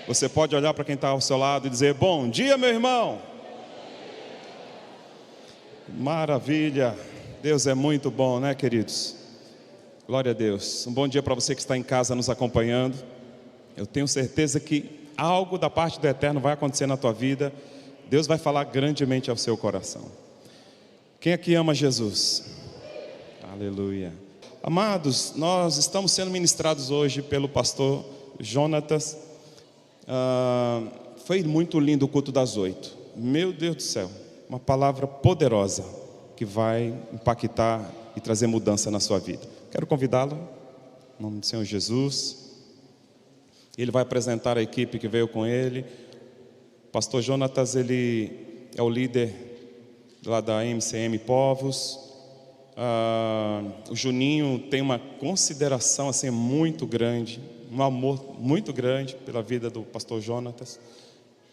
Você pode olhar para quem está ao seu lado e dizer: bom dia, meu irmão. Maravilha. Deus é muito bom, né, queridos? Glória a Deus. Um bom dia para você que está em casa nos acompanhando. Eu tenho certeza que algo da parte do Eterno vai acontecer na tua vida. Deus vai falar grandemente ao seu coração. Quem aqui ama Jesus? Aleluia. Amados, nós estamos sendo ministrados hoje pelo pastor Jonatas. Foi muito lindo o culto das 8. Meu Deus do céu, uma palavra poderosa que vai impactar e trazer mudança na sua vida. Quero convidá-lo, em nome do Senhor Jesus. Ele vai apresentar a equipe que veio com ele. O pastor Jonatas, ele é o líder lá da MCM Povos. O Juninho tem uma consideração assim muito grande, um amor muito grande pela vida do pastor Jonatas.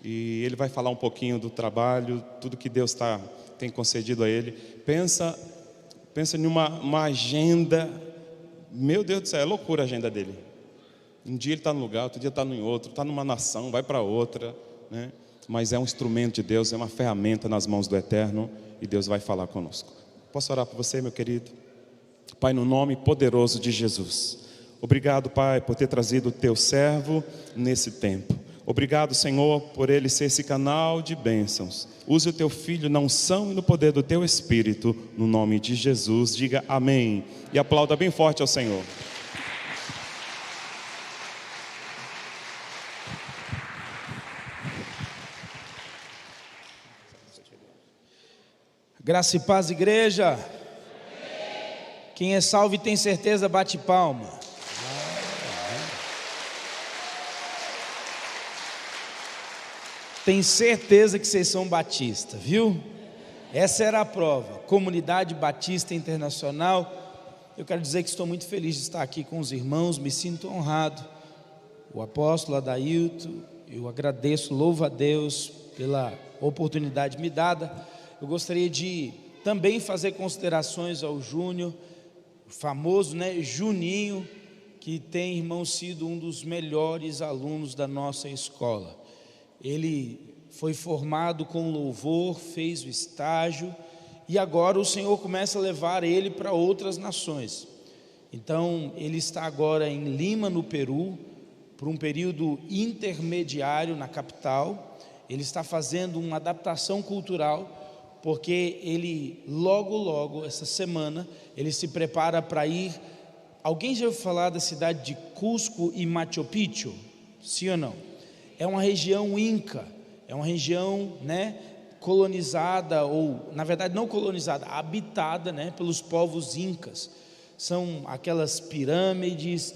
E ele vai falar um pouquinho do trabalho, tudo que Deus tem concedido a ele. Pensa em uma agenda. Meu Deus do céu, é loucura a agenda dele. Um dia ele está num lugar, outro dia está em outro, está numa nação, vai para outra, né? Mas é um instrumento de Deus, é uma ferramenta nas mãos do Eterno, e Deus vai falar conosco. Posso orar por você, meu querido? Pai, no nome poderoso de Jesus, obrigado, Pai, por ter trazido o teu servo nesse tempo. Obrigado, Senhor, por ele ser esse canal de bênçãos. Use o teu filho na unção e no poder do teu Espírito, no nome de Jesus. Diga amém e aplauda bem forte ao Senhor. Graça e paz, igreja. Amém. Quem é salvo e tem certeza, bate palma. Tem certeza que vocês são batistas, viu? Essa era a prova. Comunidade Batista Internacional. Eu quero dizer que estou muito feliz de estar aqui com os irmãos, me sinto honrado. O apóstolo Adailton, eu agradeço, louvo a Deus pela oportunidade me dada. Eu gostaria de também fazer considerações ao Júnior, o famoso, né, Juninho, que tem, irmão, sido um dos melhores alunos da nossa escola. Ele foi formado com louvor, fez o estágio, e agora o Senhor começa a levar ele para outras nações. Então, ele está agora em Lima, no Peru, por um período intermediário na capital. Ele está fazendo uma adaptação cultural, porque ele logo, essa semana, ele se prepara para ir. Alguém já ouviu falar da cidade de Cusco e Machu Picchu? Sim ou não? É uma região inca, é uma região, né, colonizada, ou na verdade não colonizada, habitada, né, pelos povos incas. São aquelas pirâmides,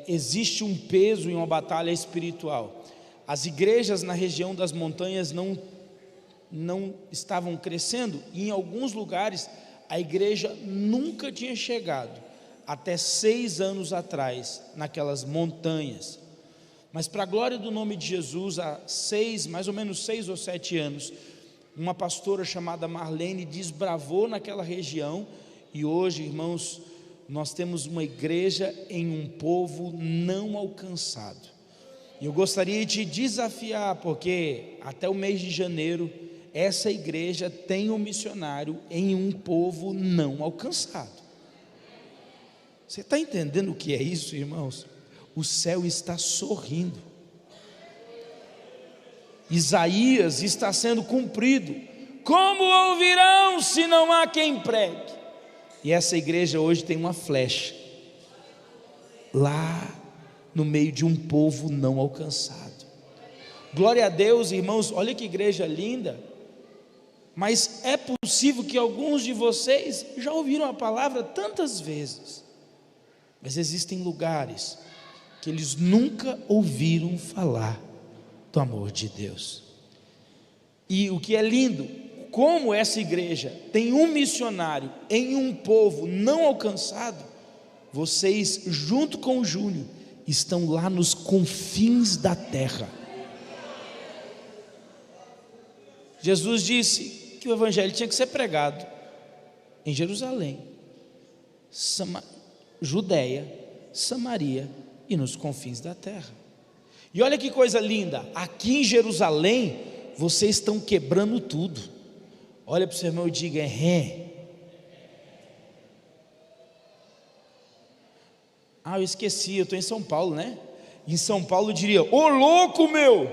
existe um peso em uma batalha espiritual. As igrejas na região das montanhas não estavam crescendo, e em alguns lugares a igreja nunca tinha chegado, até 6 anos atrás, naquelas montanhas. Mas para a glória do nome de Jesus, há mais ou menos 6 ou 7 anos, uma pastora chamada Marlene desbravou naquela região, e hoje, irmãos, nós temos uma igreja em um povo não alcançado. E eu gostaria de desafiar, porque até o mês de janeiro, essa igreja tem um missionário em um povo não alcançado. Você está entendendo o que é isso, irmãos? O céu está sorrindo. Isaías está sendo cumprido. Como ouvirão se não há quem pregue? E essa igreja hoje tem uma flecha lá no meio de um povo não alcançado. Glória a Deus, irmãos. Olha que igreja linda. Mas é possível que alguns de vocês já ouviram a palavra tantas vezes, mas existem lugares que eles nunca ouviram falar do amor de Deus. E o que é lindo, como essa igreja tem um missionário em um povo não alcançado, vocês, junto com o Júnior, estão lá nos confins da terra. Jesus disse que o evangelho tinha que ser pregado em Jerusalém, Judéia, Samaria e nos confins da terra. E olha que coisa linda, aqui em Jerusalém, vocês estão quebrando tudo. Olha para o seu irmão e diga: eu esqueci, eu estou em São Paulo, né? Em São Paulo eu diria: ô louco meu!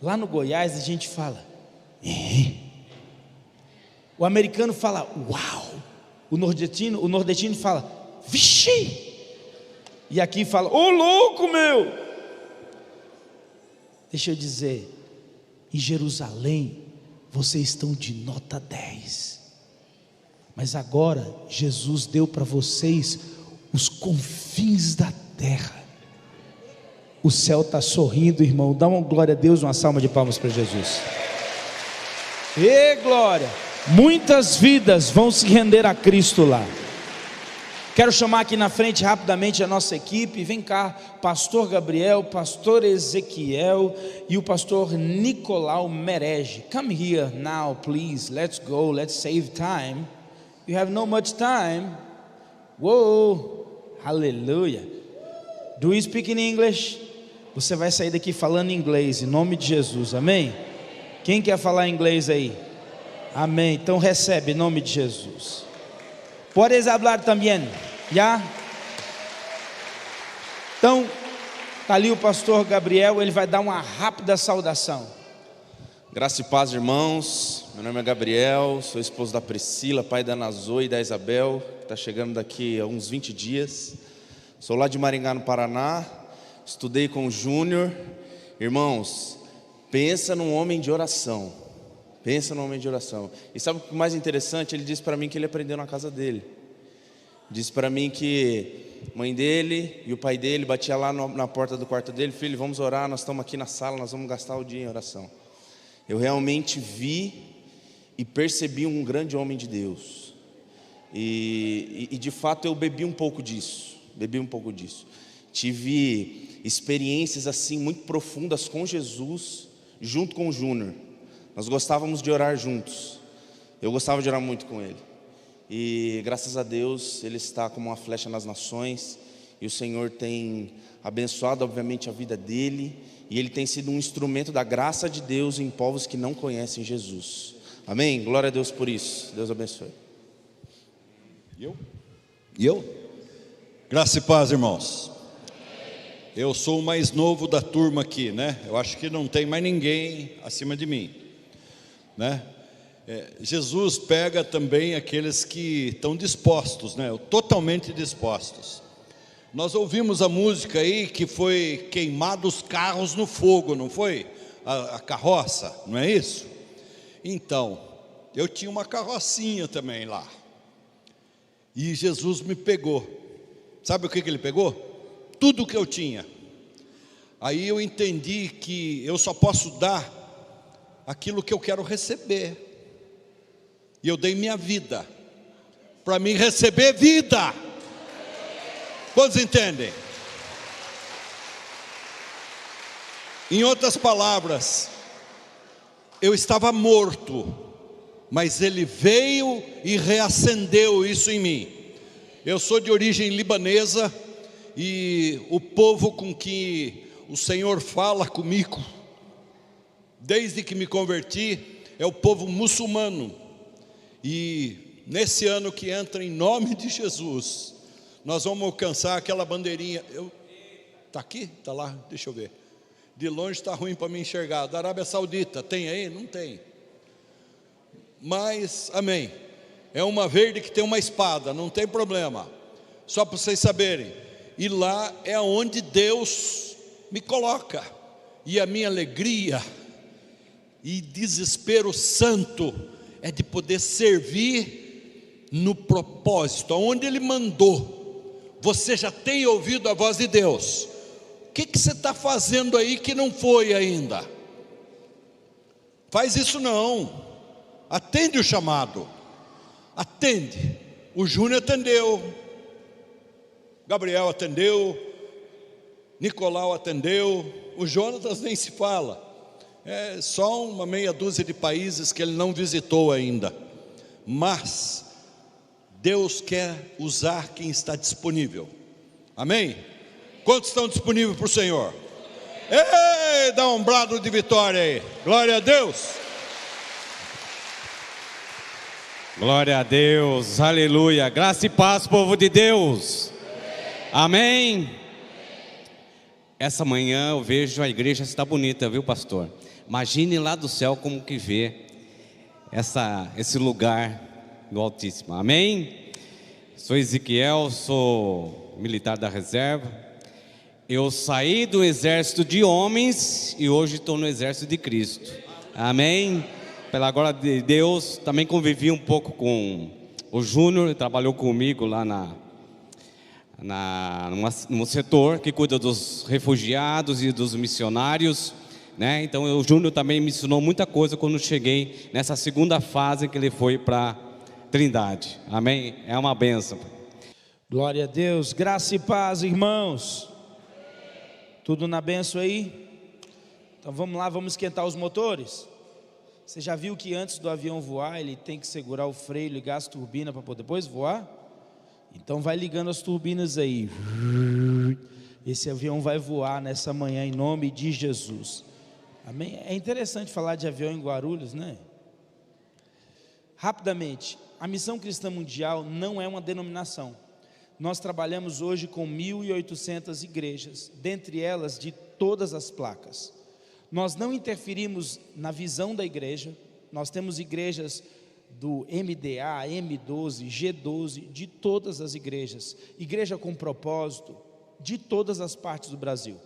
Lá no Goiás a gente fala: o americano fala: uau! O nordestino fala: vixe! E aqui fala: ô louco meu! Deixa eu dizer, em Jerusalém vocês estão de nota 10, mas agora Jesus deu para vocês os confins da terra. O céu está sorrindo, irmão. Dá uma glória a Deus, uma salva de palmas para Jesus. E glória! Muitas vidas vão se render a Cristo lá. Quero chamar aqui na frente rapidamente a nossa equipe. Vem cá, pastor Gabriel, pastor Ezequiel e o pastor Nicolau Merege. Come here now, please. Let's go, let's save time. You have no much time. Whoa, hallelujah. Do you speak in English? Você vai sair daqui falando inglês, em nome de Jesus, amém? Quem quer falar inglês aí? Amém, então recebe em nome de Jesus. Puedes hablar também, já? Então, está ali o pastor Gabriel, ele vai dar uma rápida saudação. Graça e paz, irmãos. Meu nome é Gabriel, sou esposo da Priscila, pai da Ana Zoe e da Isabel, que está chegando daqui a uns 20 dias. Sou lá de Maringá, no Paraná, estudei com o Júnior. Irmãos, pensa num homem de oração. Pensa num homem de oração. E sabe o que é mais interessante? Ele disse para mim que ele aprendeu na casa dele. Disse para mim que a mãe dele e o pai dele batia lá na porta do quarto dele: filho, vamos orar, nós estamos aqui na sala, nós vamos gastar o dia em oração. Eu realmente vi e percebi um grande homem de Deus. E de fato eu bebi um pouco disso. Tive experiências assim muito profundas com Jesus, junto com o Júnior. Nós gostávamos de orar juntos. Eu gostava de orar muito com ele. E graças a Deus ele está como uma flecha nas nações. E o Senhor tem abençoado obviamente a vida dele. E ele tem sido um instrumento da graça de Deus em povos que não conhecem Jesus. Amém? Glória a Deus por isso. Deus abençoe. E eu? Graça e paz, irmãos. Eu sou o mais novo da turma aqui, né? Eu acho que não tem mais ninguém acima de mim, né? Jesus pega também aqueles que estão dispostos, né? Totalmente dispostos. Nós ouvimos a música aí que foi queimados os carros no fogo, não foi? A carroça, não é isso? Então, eu tinha uma carrocinha também lá. E Jesus me pegou. Sabe o que ele pegou? Tudo que eu tinha. Aí eu entendi que eu só posso dar aquilo que eu quero receber. E eu dei minha vida para mim receber vida. Quantos entendem? Em outras palavras, eu estava morto, mas ele veio e reacendeu isso em mim. Eu sou de origem libanesa e o povo com que o Senhor fala comigo, desde que me converti, é o povo muçulmano. E nesse ano que entra, em nome de Jesus, nós vamos alcançar aquela bandeirinha. Está aqui? Está lá? Deixa eu ver. De longe está ruim para me enxergar. Da Arábia Saudita, tem aí? Não tem. Mas, amém. É uma verde que tem uma espada, não tem problema. Só para vocês saberem. E lá é onde Deus me coloca. E a minha alegria e desespero santo é de poder servir no propósito, aonde Ele mandou. Você já tem ouvido a voz de Deus. O que você está fazendo aí que não foi ainda? Faz isso não. Atende o chamado. Atende. O Júnior atendeu, Gabriel atendeu, Nicolau atendeu, o Jonatas nem se fala. É só uma meia dúzia de países que ele não visitou ainda. Mas Deus quer usar quem está disponível. Amém? Quantos estão disponíveis para o Senhor? Ei, dá um brado de vitória aí. Glória a Deus. Glória a Deus, aleluia. Graça e paz, povo de Deus. Amém. Essa manhã eu vejo a igreja está bonita, viu, pastor? Imagine lá do céu como que vê esse lugar do Altíssimo. Amém. Sou Ezequiel, sou militar da reserva. Eu saí do exército de homens e hoje estou no exército de Cristo. Amém. Pela glória de Deus, também convivi um pouco com o Júnior, ele trabalhou comigo lá no setor que cuida dos refugiados e dos missionários, né? Então o Júnior também me ensinou muita coisa quando cheguei nessa segunda fase que ele foi para Trindade. Amém? É uma bênção. Glória a Deus, graça e paz, irmãos. Tudo na bênção aí? Então vamos lá, vamos esquentar os motores. Você já viu que antes do avião voar, ele tem que segurar o freio, ligar as turbinas para poder depois voar? Então vai ligando as turbinas aí. Esse avião vai voar nessa manhã em nome de Jesus. Amém? É interessante falar de avião em Guarulhos, né? Rapidamente, a Missão Cristã Mundial não é uma denominação. Nós trabalhamos hoje com 1.800 igrejas, dentre elas de todas as placas. Nós não interferimos na visão da igreja. Nós temos igrejas do MDA, M12, G12, de todas as igrejas. Igreja com propósito, de todas as partes do Brasil.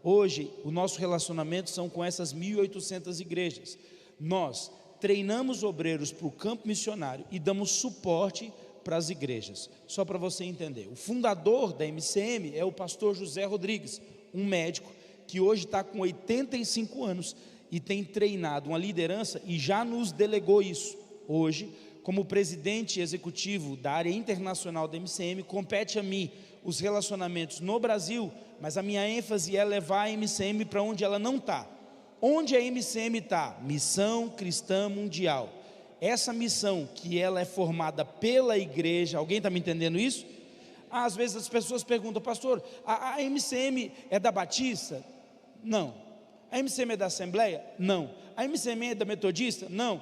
Hoje, o nosso relacionamento são com essas 1.800 igrejas. Nós treinamos obreiros para o campo missionário e damos suporte para as igrejas. Só para você entender, o fundador da MCM é o pastor José Rodrigues, um médico que hoje está com 85 anos e tem treinado uma liderança e já nos delegou isso. Hoje, como presidente executivo da área internacional da MCM, compete a mim os relacionamentos no Brasil, mas a minha ênfase é levar a MCM para onde ela não está. Onde a MCM está? Missão Cristã Mundial. Essa missão que ela é formada pela igreja, alguém está me entendendo isso? Às vezes as pessoas perguntam, pastor, a MCM é da Batista? Não. A MCM é da Assembleia? Não. A MCM é da Metodista? Não.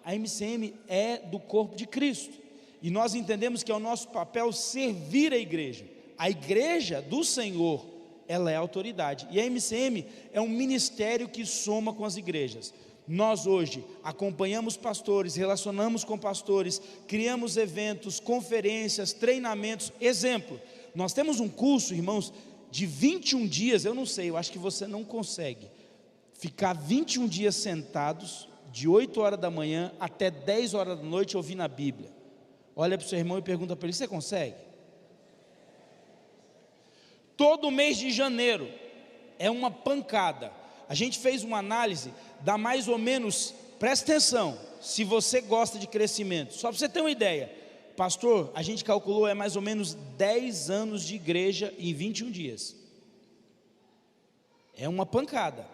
A MCM é do corpo de Cristo, e nós entendemos que é o nosso papel servir a igreja. A igreja do Senhor, ela é a autoridade, e a MCM é um ministério que soma com as igrejas. Nós hoje acompanhamos pastores, relacionamos com pastores, criamos eventos, conferências, treinamentos. Exemplo, nós temos um curso, irmãos, de 21 dias, eu não sei, eu acho que você não consegue ficar 21 dias sentados, de 8 horas da manhã até 10 horas da noite ouvindo a Bíblia. Olha para o seu irmão e pergunta para ele, você consegue? Todo mês de janeiro é uma pancada. A gente fez uma análise, dá mais ou menos, presta atenção, se você gosta de crescimento, só para você ter uma ideia, pastor, a gente calculou, é mais ou menos 10 anos de igreja em 21 dias, é uma pancada.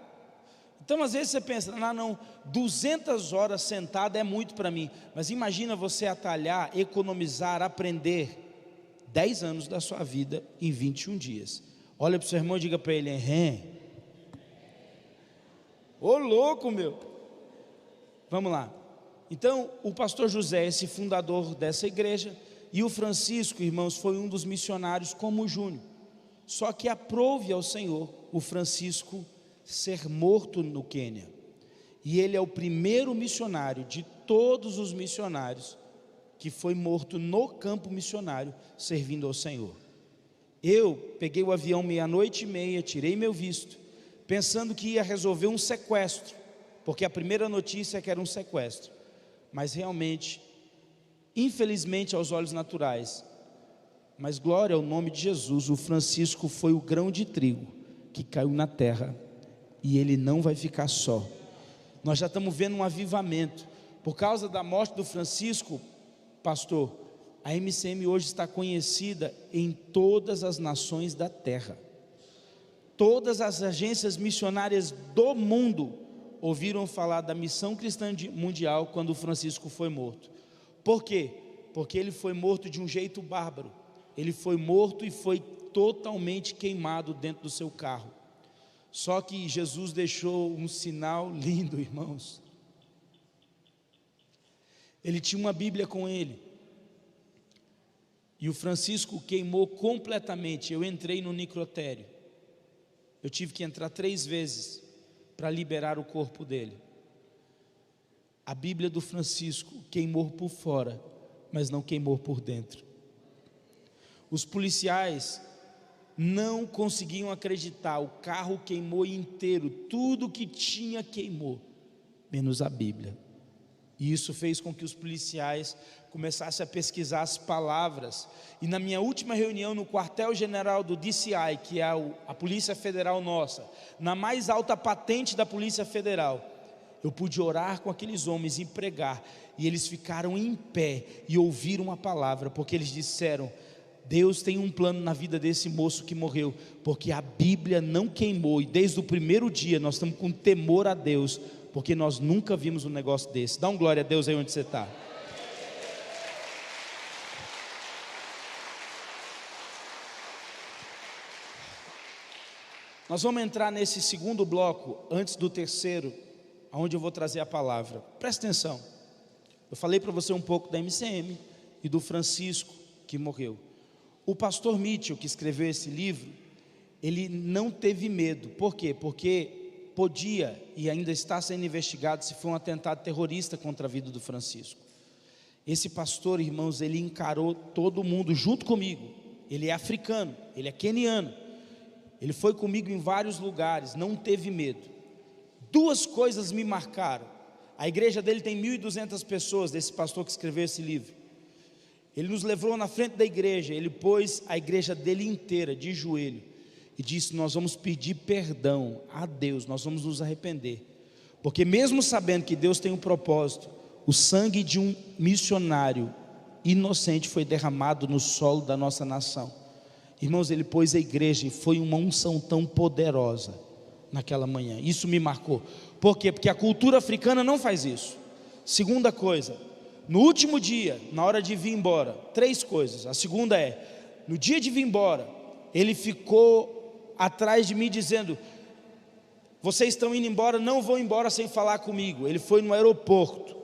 Então às vezes você pensa, não, 200 horas sentado é muito para mim, mas imagina você atalhar, economizar, aprender 10 anos da sua vida em 21 dias, olha para o seu irmão e diga para ele, ô louco meu, vamos lá. Então o pastor José, esse fundador dessa igreja, e o Francisco, irmãos, foi um dos missionários como o Júnior, só que aprove ao Senhor o Francisco ser morto no Quênia, e ele é o primeiro missionário de todos os missionários que foi morto no campo missionário, servindo ao Senhor. Eu peguei o avião 00:30, tirei meu visto, pensando que ia resolver um sequestro, porque a primeira notícia é que era um sequestro, mas realmente, infelizmente aos olhos naturais, mas glória ao nome de Jesus, o Francisco foi o grão de trigo que caiu na terra, e ele não vai ficar só. Nós já estamos vendo um avivamento, por causa da morte do Francisco, pastor, a MCM hoje está conhecida em todas as nações da terra. Todas as agências missionárias do mundo ouviram falar da Missão Cristã Mundial quando o Francisco foi morto. Por quê? Porque ele foi morto de um jeito bárbaro. Ele foi morto e foi totalmente queimado dentro do seu carro. Só que Jesus deixou um sinal lindo, irmãos. Ele tinha uma Bíblia com ele. E o Francisco queimou completamente. Eu entrei no necrotério. Eu tive que entrar 3 vezes para liberar o corpo dele. A Bíblia do Francisco queimou por fora, mas não queimou por dentro. Os policiais não conseguiam acreditar. O carro queimou inteiro, tudo que tinha queimou, menos a Bíblia. E isso fez com que os policiais começassem a pesquisar as palavras. E na minha última reunião no quartel-general do DCI, que é a Polícia Federal nossa, na mais alta patente da Polícia Federal, eu pude orar com aqueles homens e pregar. E eles ficaram em pé e ouviram a palavra, porque eles disseram: Deus tem um plano na vida desse moço que morreu, porque a Bíblia não queimou. E desde o primeiro dia nós estamos com temor a Deus, porque nós nunca vimos um negócio desse. Dá um glória a Deus aí onde você está. Nós vamos entrar nesse segundo bloco, antes do terceiro, onde eu vou trazer a palavra. Presta atenção. Eu falei para você um pouco da MCM e do Francisco que morreu. O pastor Mitchell, que escreveu esse livro, ele não teve medo. Por quê? Porque podia e ainda está sendo investigado se foi um atentado terrorista contra a vida do Francisco. Esse pastor, irmãos, ele encarou todo mundo junto comigo. Ele é africano, ele é queniano. Ele foi comigo em vários lugares, não teve medo. 2 coisas me marcaram. A igreja dele tem 1.200 pessoas, desse pastor que escreveu esse livro. Ele nos levou na frente da igreja, ele pôs a igreja dele inteira de joelho e disse: nós vamos pedir perdão a Deus, nós vamos nos arrepender, porque mesmo sabendo que Deus tem um propósito, o sangue de um missionário inocente foi derramado no solo da nossa nação. Irmãos, ele pôs a igreja e foi uma unção tão poderosa naquela manhã. Isso me marcou. Por quê? Porque a cultura africana não faz isso. Segunda coisa, no último dia, na hora de vir embora, 3 coisas. A segunda é, no dia de vir embora, ele ficou atrás de mim dizendo: vocês estão indo embora, não vão embora sem falar comigo. Ele foi no aeroporto,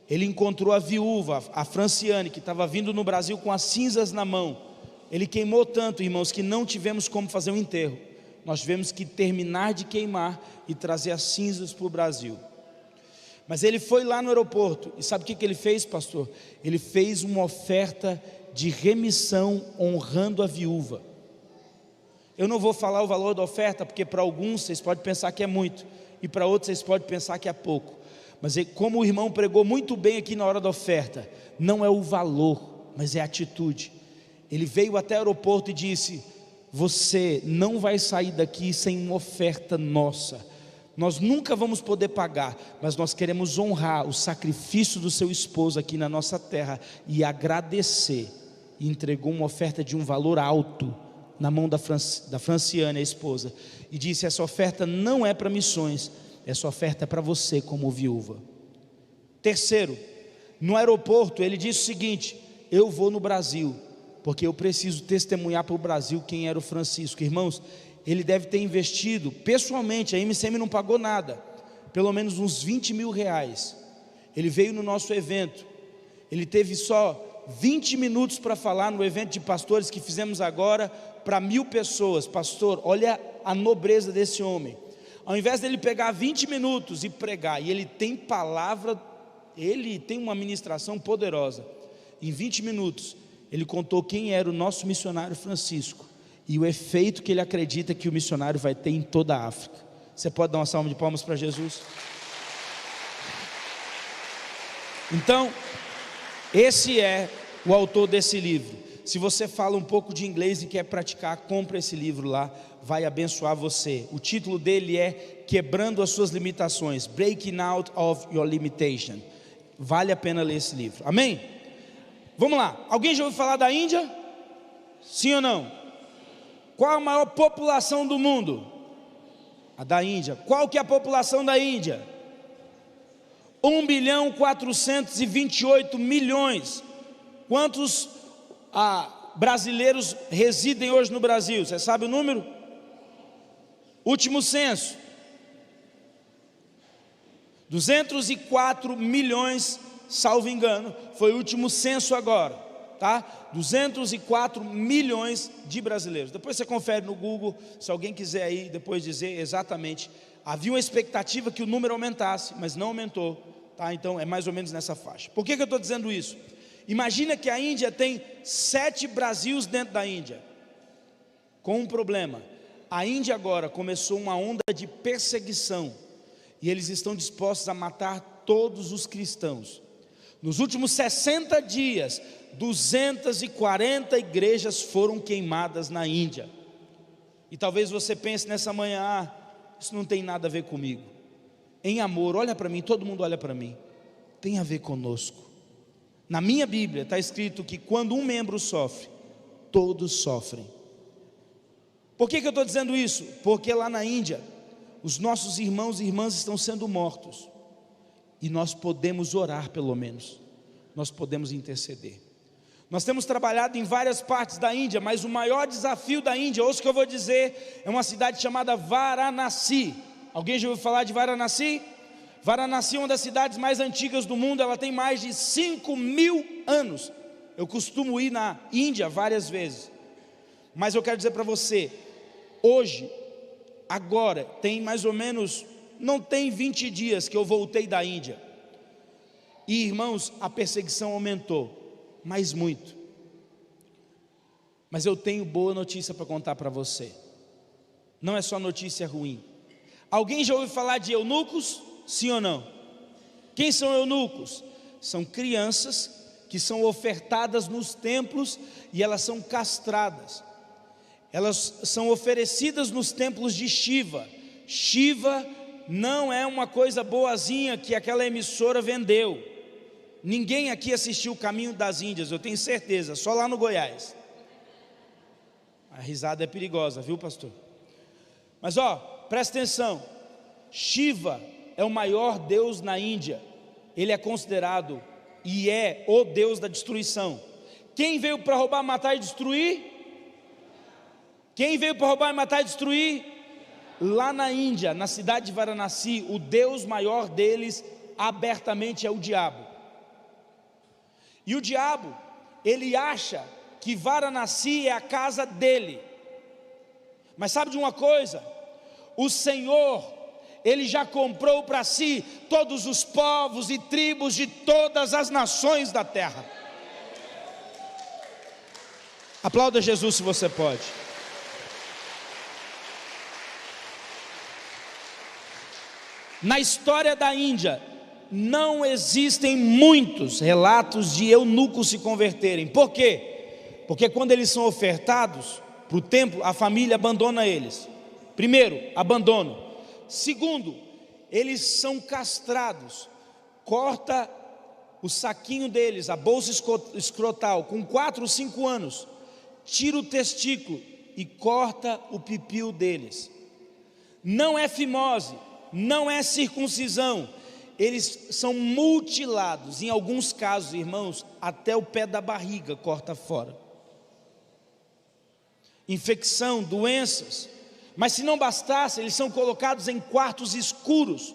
ele encontrou a viúva, a Franciane, que estava vindo no Brasil com as cinzas na mão. Ele queimou tanto, irmãos, que não tivemos como fazer um enterro. Nós tivemos que terminar de queimar e trazer as cinzas para o Brasil. Mas ele foi lá no aeroporto, e sabe o que ele fez, pastor? Ele fez uma oferta de remissão honrando a viúva. Eu não vou falar o valor da oferta, porque para alguns vocês podem pensar que é muito, e para outros vocês podem pensar que é pouco. Mas como o irmão pregou muito bem aqui na hora da oferta, não é o valor, mas é a atitude. Ele veio até o aeroporto e disse: você não vai sair daqui sem uma oferta nossa. Nós nunca vamos poder pagar, mas nós queremos honrar o sacrifício do seu esposo aqui na nossa terra e agradecer. E entregou uma oferta de um valor alto na mão da Franciane, a esposa, e disse: essa oferta não é para missões, essa oferta é para você como viúva. Terceiro, no aeroporto ele disse o seguinte: eu vou no Brasil, porque eu preciso testemunhar para o Brasil quem era o Francisco. Irmãos, ele deve ter investido pessoalmente, a MCM não pagou nada, pelo menos uns 20 mil reais. Ele veio no nosso evento, ele teve só 20 minutos para falar no evento de pastores que fizemos agora para 1000 pessoas. Pastor, olha a nobreza desse homem. Ao invés dele pegar 20 minutos e pregar, e ele tem palavra, ele tem uma ministração poderosa, em 20 minutos ele contou quem era o nosso missionário Francisco e o efeito que ele acredita que o missionário vai ter em toda a África. Você pode dar uma salva de palmas para Jesus? Então, esse é o autor desse livro. Se você fala um pouco de inglês e quer praticar, compra esse livro lá, vai abençoar você. O título dele é Quebrando as Suas Limitações, Breaking Out of Your Limitation. Vale a pena ler esse livro, amém? Vamos lá, alguém já ouviu falar da Índia? Sim ou não? Qual a maior população do mundo? A da Índia. Qual que é a população da Índia? 1.428 bilhões. Quantos brasileiros residem hoje no Brasil? Você sabe o número? Último censo, 204 milhões, salvo engano, foi o último censo agora, tá? 204 milhões de brasileiros. Depois você confere no Google, se alguém quiser aí depois dizer exatamente. Havia uma expectativa que o número aumentasse, mas não aumentou, tá? Então é mais ou menos nessa faixa. Por que eu estou dizendo isso? Imagina que a Índia tem 7 Brasils dentro da Índia, com um problema. A Índia agora começou uma onda de perseguição, e eles estão dispostos a matar todos os cristãos. Nos últimos 60 dias, 240 igrejas foram queimadas na Índia. E talvez você pense nessa manhã: isso não tem nada a ver comigo. Em amor, olha para mim, todo mundo olha para mim. Tem a ver conosco. Na minha Bíblia está escrito que quando um membro sofre, todos sofrem. Por que eu estou dizendo isso? Porque lá na Índia, os nossos irmãos e irmãs estão sendo mortos, e nós podemos orar, pelo menos, nós podemos interceder. Nós temos trabalhado em várias partes da Índia, mas o maior desafio da Índia, ouça o que eu vou dizer, é uma cidade chamada Varanasi. Alguém já ouviu falar de Varanasi? Varanasi é uma das cidades mais antigas do mundo, ela tem mais de 5.000 anos. Eu costumo ir na Índia várias vezes, mas eu quero dizer para você, hoje, agora, tem mais ou menos, não tem 20 dias que eu voltei da Índia, e irmãos, a perseguição aumentou, mas muito. Mas eu tenho boa notícia para contar para você, não é só notícia ruim. Alguém já ouviu falar de eunucos? Sim ou não? Quem são eunucos? São crianças que são ofertadas nos templos e elas são castradas. Elas são oferecidas nos templos de Shiva. Shiva não é uma coisa boazinha que aquela emissora vendeu. Ninguém aqui assistiu o Caminho das Índias, eu tenho certeza, só lá no Goiás. A risada é perigosa, viu, pastor? Mas presta atenção, Shiva é o maior deus na Índia, ele é considerado e é o deus da destruição. Quem veio para roubar, matar e destruir? Quem veio para roubar, matar e destruir? Lá na Índia, na cidade de Varanasi, o deus maior deles abertamente é o diabo. E o diabo, ele acha que Varanasi é a casa dele. Mas sabe de uma coisa? O Senhor, Ele já comprou para si todos os povos e tribos de todas as nações da terra. Aplauda Jesus se você pode. Na história da Índia, não existem muitos relatos de eunucos se converterem. Por quê? Porque quando eles são ofertados para o templo, a família abandona eles. Primeiro, abandono. Segundo, eles são castrados. Corta o saquinho deles, a bolsa escrotal, com 4 ou 5 anos. Tira o testículo e corta o pipio deles. Não é fimose, não é circuncisão. Eles são mutilados, em alguns casos, irmãos, até o pé da barriga corta fora. Infecção, doenças. Mas se não bastasse, eles são colocados em quartos escuros,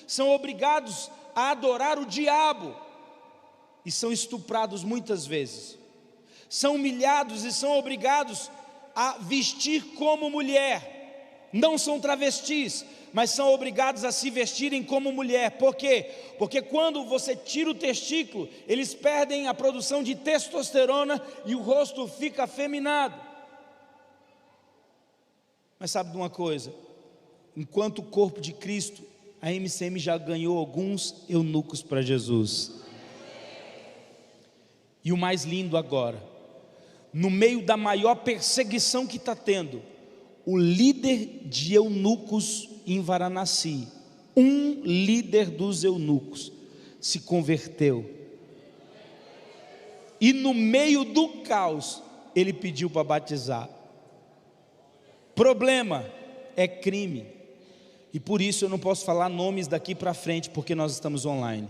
são obrigados a adorar o diabo, e são estuprados muitas vezes, são humilhados e são obrigados a vestir como mulher. Não são travestis, mas são obrigados a se vestirem como mulher. Por quê? Porque quando você tira o testículo, eles perdem a produção de testosterona e o rosto fica afeminado. Mas sabe de uma coisa? Enquanto o corpo de Cristo, a MCM já ganhou alguns eunucos para Jesus. E o mais lindo agora, no meio da maior perseguição que está tendo, o líder de eunucos em Varanasi, um líder dos eunucos, se converteu. E no meio do caos, ele pediu para batizar. Problema é crime, e por isso eu não posso falar nomes daqui para frente, porque nós estamos online.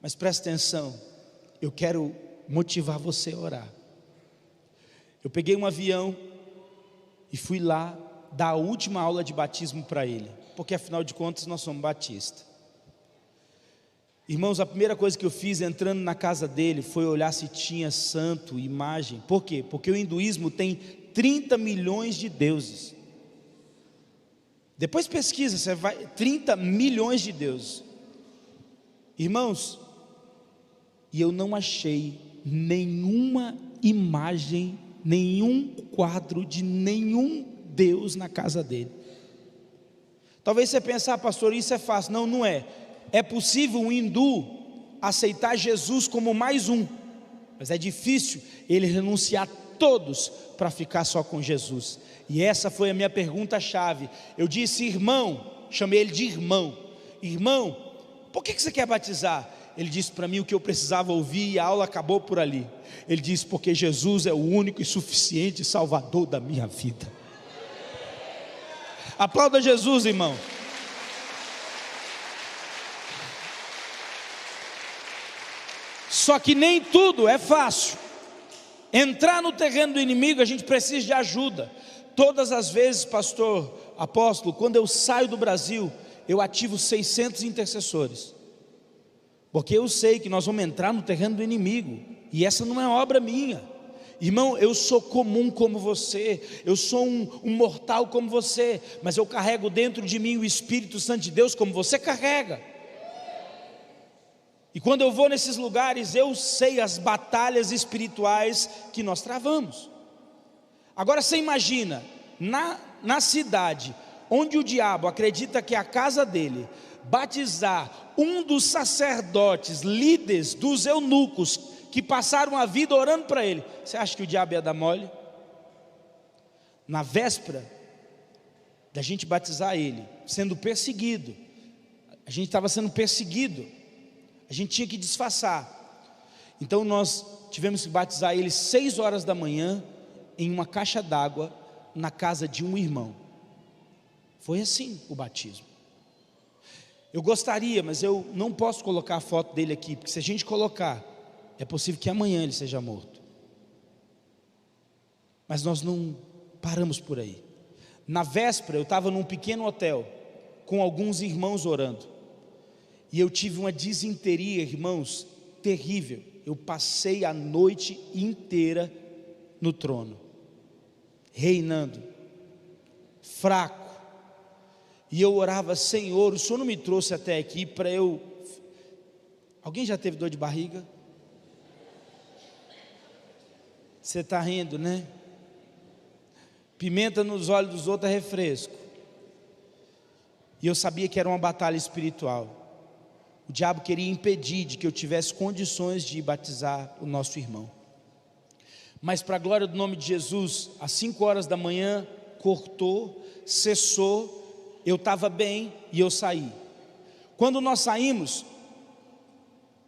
Mas presta atenção, eu quero motivar você a orar. Eu peguei um avião e fui lá dar a última aula de batismo para ele, porque afinal de contas nós somos batistas. Irmãos, a primeira coisa que eu fiz entrando na casa dele foi olhar se tinha santo, imagem. Por quê? Porque o hinduísmo tem 30 milhões de deuses. Depois pesquisa, você vai, 30 milhões de deuses. Irmãos, e eu não achei nenhuma imagem, nenhum quadro de nenhum Deus na casa dele. Talvez você pense, pastor, isso é fácil. Não, não é. É possível um hindu aceitar Jesus como mais um, mas é difícil ele renunciar todos para ficar só com Jesus. E essa foi a minha pergunta-chave. Eu disse, irmão, chamei ele de irmão. Irmão, por que você quer batizar? Ele disse para mim o que eu precisava ouvir e a aula acabou por ali. Ele disse, porque Jesus é o único e suficiente Salvador da minha vida. Aplauda Jesus, irmão. Só que nem tudo é fácil. Entrar no terreno do inimigo, a gente precisa de ajuda. Todas as vezes, pastor, apóstolo, quando eu saio do Brasil, eu ativo 600 intercessores, porque eu sei que nós vamos entrar no terreno do inimigo, e essa não é obra minha. Irmão, eu sou comum como você, eu sou um mortal como você, mas eu carrego dentro de mim o Espírito Santo de Deus como você carrega. E quando eu vou nesses lugares, eu sei as batalhas espirituais que nós travamos. Agora você imagina, na cidade, onde o diabo acredita que é a casa dele, batizar um dos sacerdotes, líderes dos eunucos, que passaram a vida orando para ele, você acha que o diabo ia dar mole? Na véspera da gente batizar ele, sendo perseguido, a gente estava sendo perseguido, a gente tinha que disfarçar. Então nós tivemos que batizar ele 6 horas da manhã, em uma caixa d'água, na casa de um irmão. Foi assim o batismo. Eu gostaria, mas eu não posso colocar a foto dele aqui, porque se a gente colocar, é possível que amanhã ele seja morto. Mas nós não paramos por aí. Na véspera eu estava num pequeno hotel, com alguns irmãos orando, e eu tive uma disenteria, irmãos, terrível. Eu passei a noite inteira no trono, reinando, fraco, e eu orava, Senhor, o Senhor não me trouxe até aqui para eu... Alguém já teve dor de barriga? Você está rindo, né? Pimenta nos olhos dos outros é refresco. E eu sabia que era uma batalha espiritual. O diabo queria impedir de que eu tivesse condições de batizar o nosso irmão. Mas para a glória do nome de Jesus, às 5 horas da manhã, cortou, cessou, eu estava bem e eu saí. Quando nós saímos,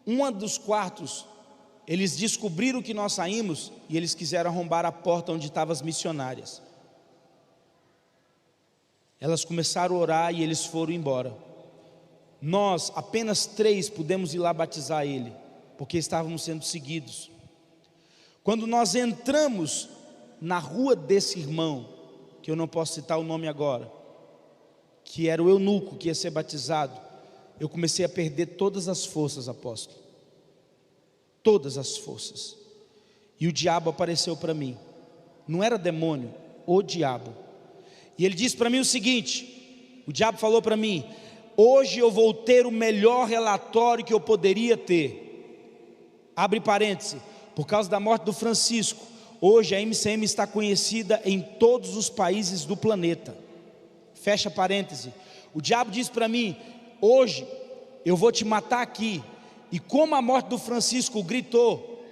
um dos quartos, eles descobriram que nós saímos e eles quiseram arrombar a porta onde estavam as missionárias. Elas começaram a orar e eles foram embora. Nós, apenas 3, pudemos ir lá batizar ele, porque estávamos sendo seguidos. Quando nós entramos na rua desse irmão, que eu não posso citar o nome agora, que era o eunuco que ia ser batizado, eu comecei a perder todas as forças, apóstolo. Todas as forças. E o diabo apareceu para mim. Não era demônio, o diabo. E ele disse para mim o seguinte: o diabo falou para mim: hoje eu vou ter o melhor relatório que eu poderia ter. Abre parêntese, por causa da morte do Francisco, hoje a MCM está conhecida em todos os países do planeta. Fecha parêntese. O diabo disse para mim: hoje eu vou te matar aqui. E como a morte do Francisco gritou,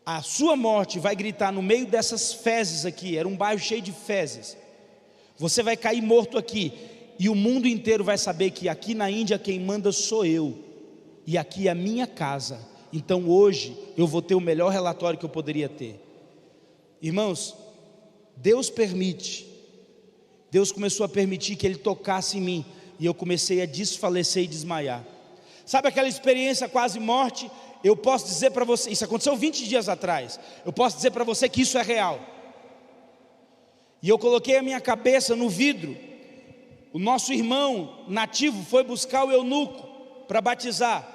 a sua morte vai gritar no meio dessas fezes aqui. Era um bairro cheio de fezes. Você vai cair morto aqui, e o mundo inteiro vai saber que aqui na Índia quem manda sou eu, e aqui é a minha casa. Então hoje eu vou ter o melhor relatório que eu poderia ter. Irmãos, Deus começou a permitir que ele tocasse em mim, e eu comecei a desfalecer e desmaiar. Sabe aquela experiência quase morte? eu posso dizer para você, isso aconteceu 20 dias atrás, eu posso dizer para você que isso é real. E eu coloquei a minha cabeça no vidro. O nosso irmão nativo foi buscar o eunuco para batizar,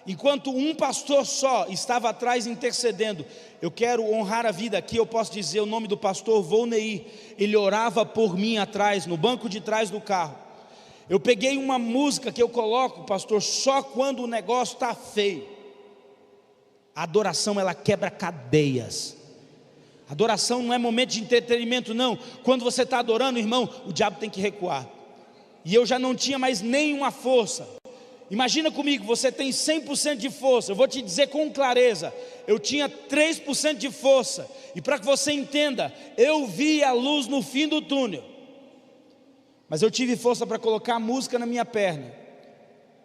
enquanto um pastor só estava atrás intercedendo. Eu quero honrar a vida aqui, eu posso dizer o nome do pastor Volney. Ele orava por mim atrás, no banco de trás do carro. Eu peguei uma música que eu coloco, pastor, só quando o negócio está feio. A adoração, ela quebra cadeias. Adoração não é momento de entretenimento, não. Quando você está adorando, irmão, o diabo tem que recuar. E eu já não tinha mais nenhuma força. Imagina comigo, você tem 100% de força. Eu vou te dizer com clareza, eu tinha 3% de força. E para que você entenda, eu vi a luz no fim do túnel. Mas eu tive força para colocar a música na minha perna.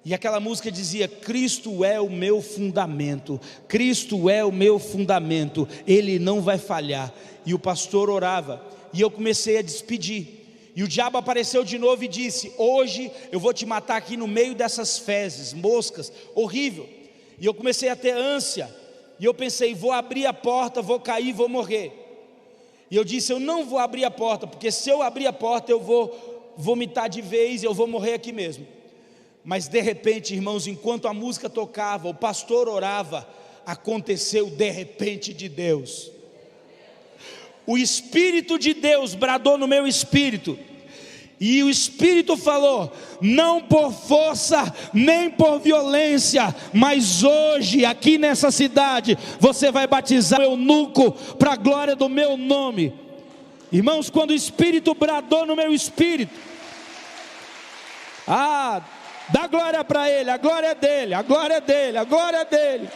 E aquela música dizia: Cristo é o meu fundamento, Cristo é o meu fundamento, Ele não vai falhar. E o pastor orava, e eu comecei a despedir. E o diabo apareceu de novo e disse: hoje eu vou te matar aqui no meio dessas fezes, moscas, horrível. E eu comecei a ter ânsia, e eu pensei: vou abrir a porta, vou cair, vou morrer. E eu disse: eu não vou abrir a porta, porque se eu abrir a porta eu vou vomitar de vez, eu vou morrer aqui mesmo. Mas de repente, irmãos, enquanto a música tocava, o pastor orava, aconteceu de repente de Deus. O Espírito de Deus bradou no meu espírito, e o Espírito falou: não por força, nem por violência, mas hoje, aqui nessa cidade, você vai batizar o eunuco para a glória do meu nome. Irmãos, quando o Espírito bradou no meu espírito, dá glória para Ele, a glória é dele, a glória é dele, a glória é dele.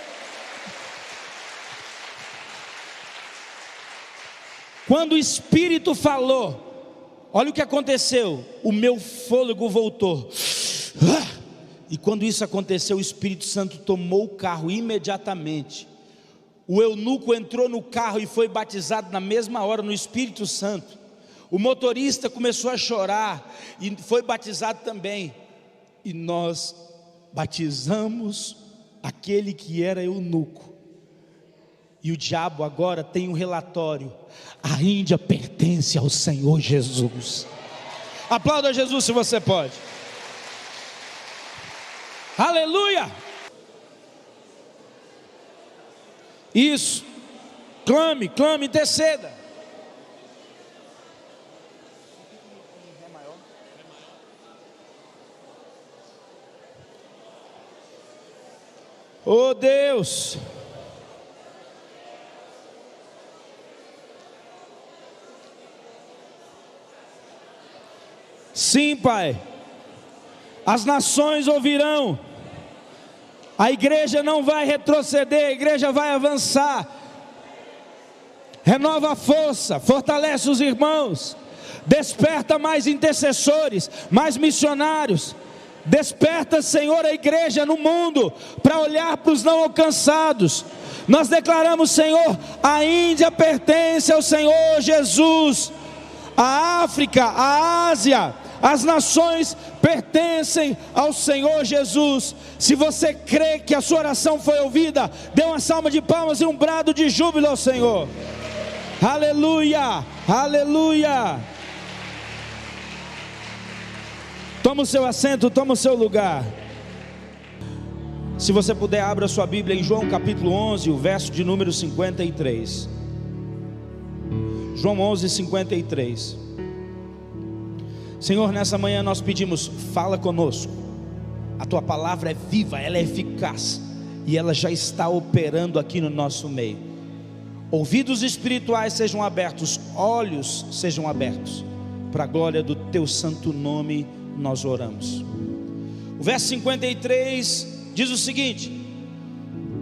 Quando o Espírito falou, olha o que aconteceu, o meu fôlego voltou. E quando isso aconteceu, o Espírito Santo tomou o carro imediatamente. O eunuco entrou no carro e foi batizado na mesma hora no Espírito Santo. O motorista começou a chorar e foi batizado também. E nós batizamos aquele que era eunuco. E o diabo agora tem um relatório: a Índia pertence ao Senhor Jesus. Aplauda Jesus se você pode. Aleluia. Isso. Clame, clame, interceda. Oh Deus, sim, Pai, as nações ouvirão, a igreja não vai retroceder, a igreja vai avançar. Renova a força, fortalece os irmãos, desperta mais intercessores, mais missionários. Desperta, Senhor, a igreja no mundo para olhar para os não alcançados. Nós declaramos, Senhor, a Índia pertence ao Senhor Jesus, a África, a Ásia, as nações pertencem ao Senhor Jesus. Se você crê que a sua oração foi ouvida, dê uma salva de palmas e um brado de júbilo ao Senhor. Aleluia, aleluia. Toma o seu assento, toma o seu lugar. Se você puder, abra sua Bíblia em João capítulo 11, o verso de número 53. João 11, 53. Senhor, nessa manhã nós pedimos: fala conosco. A tua palavra é viva, ela é eficaz, e ela já está operando aqui no nosso meio. Ouvidos espirituais sejam abertos, olhos sejam abertos, para a glória do teu santo nome nós oramos. O verso 53 diz o seguinte: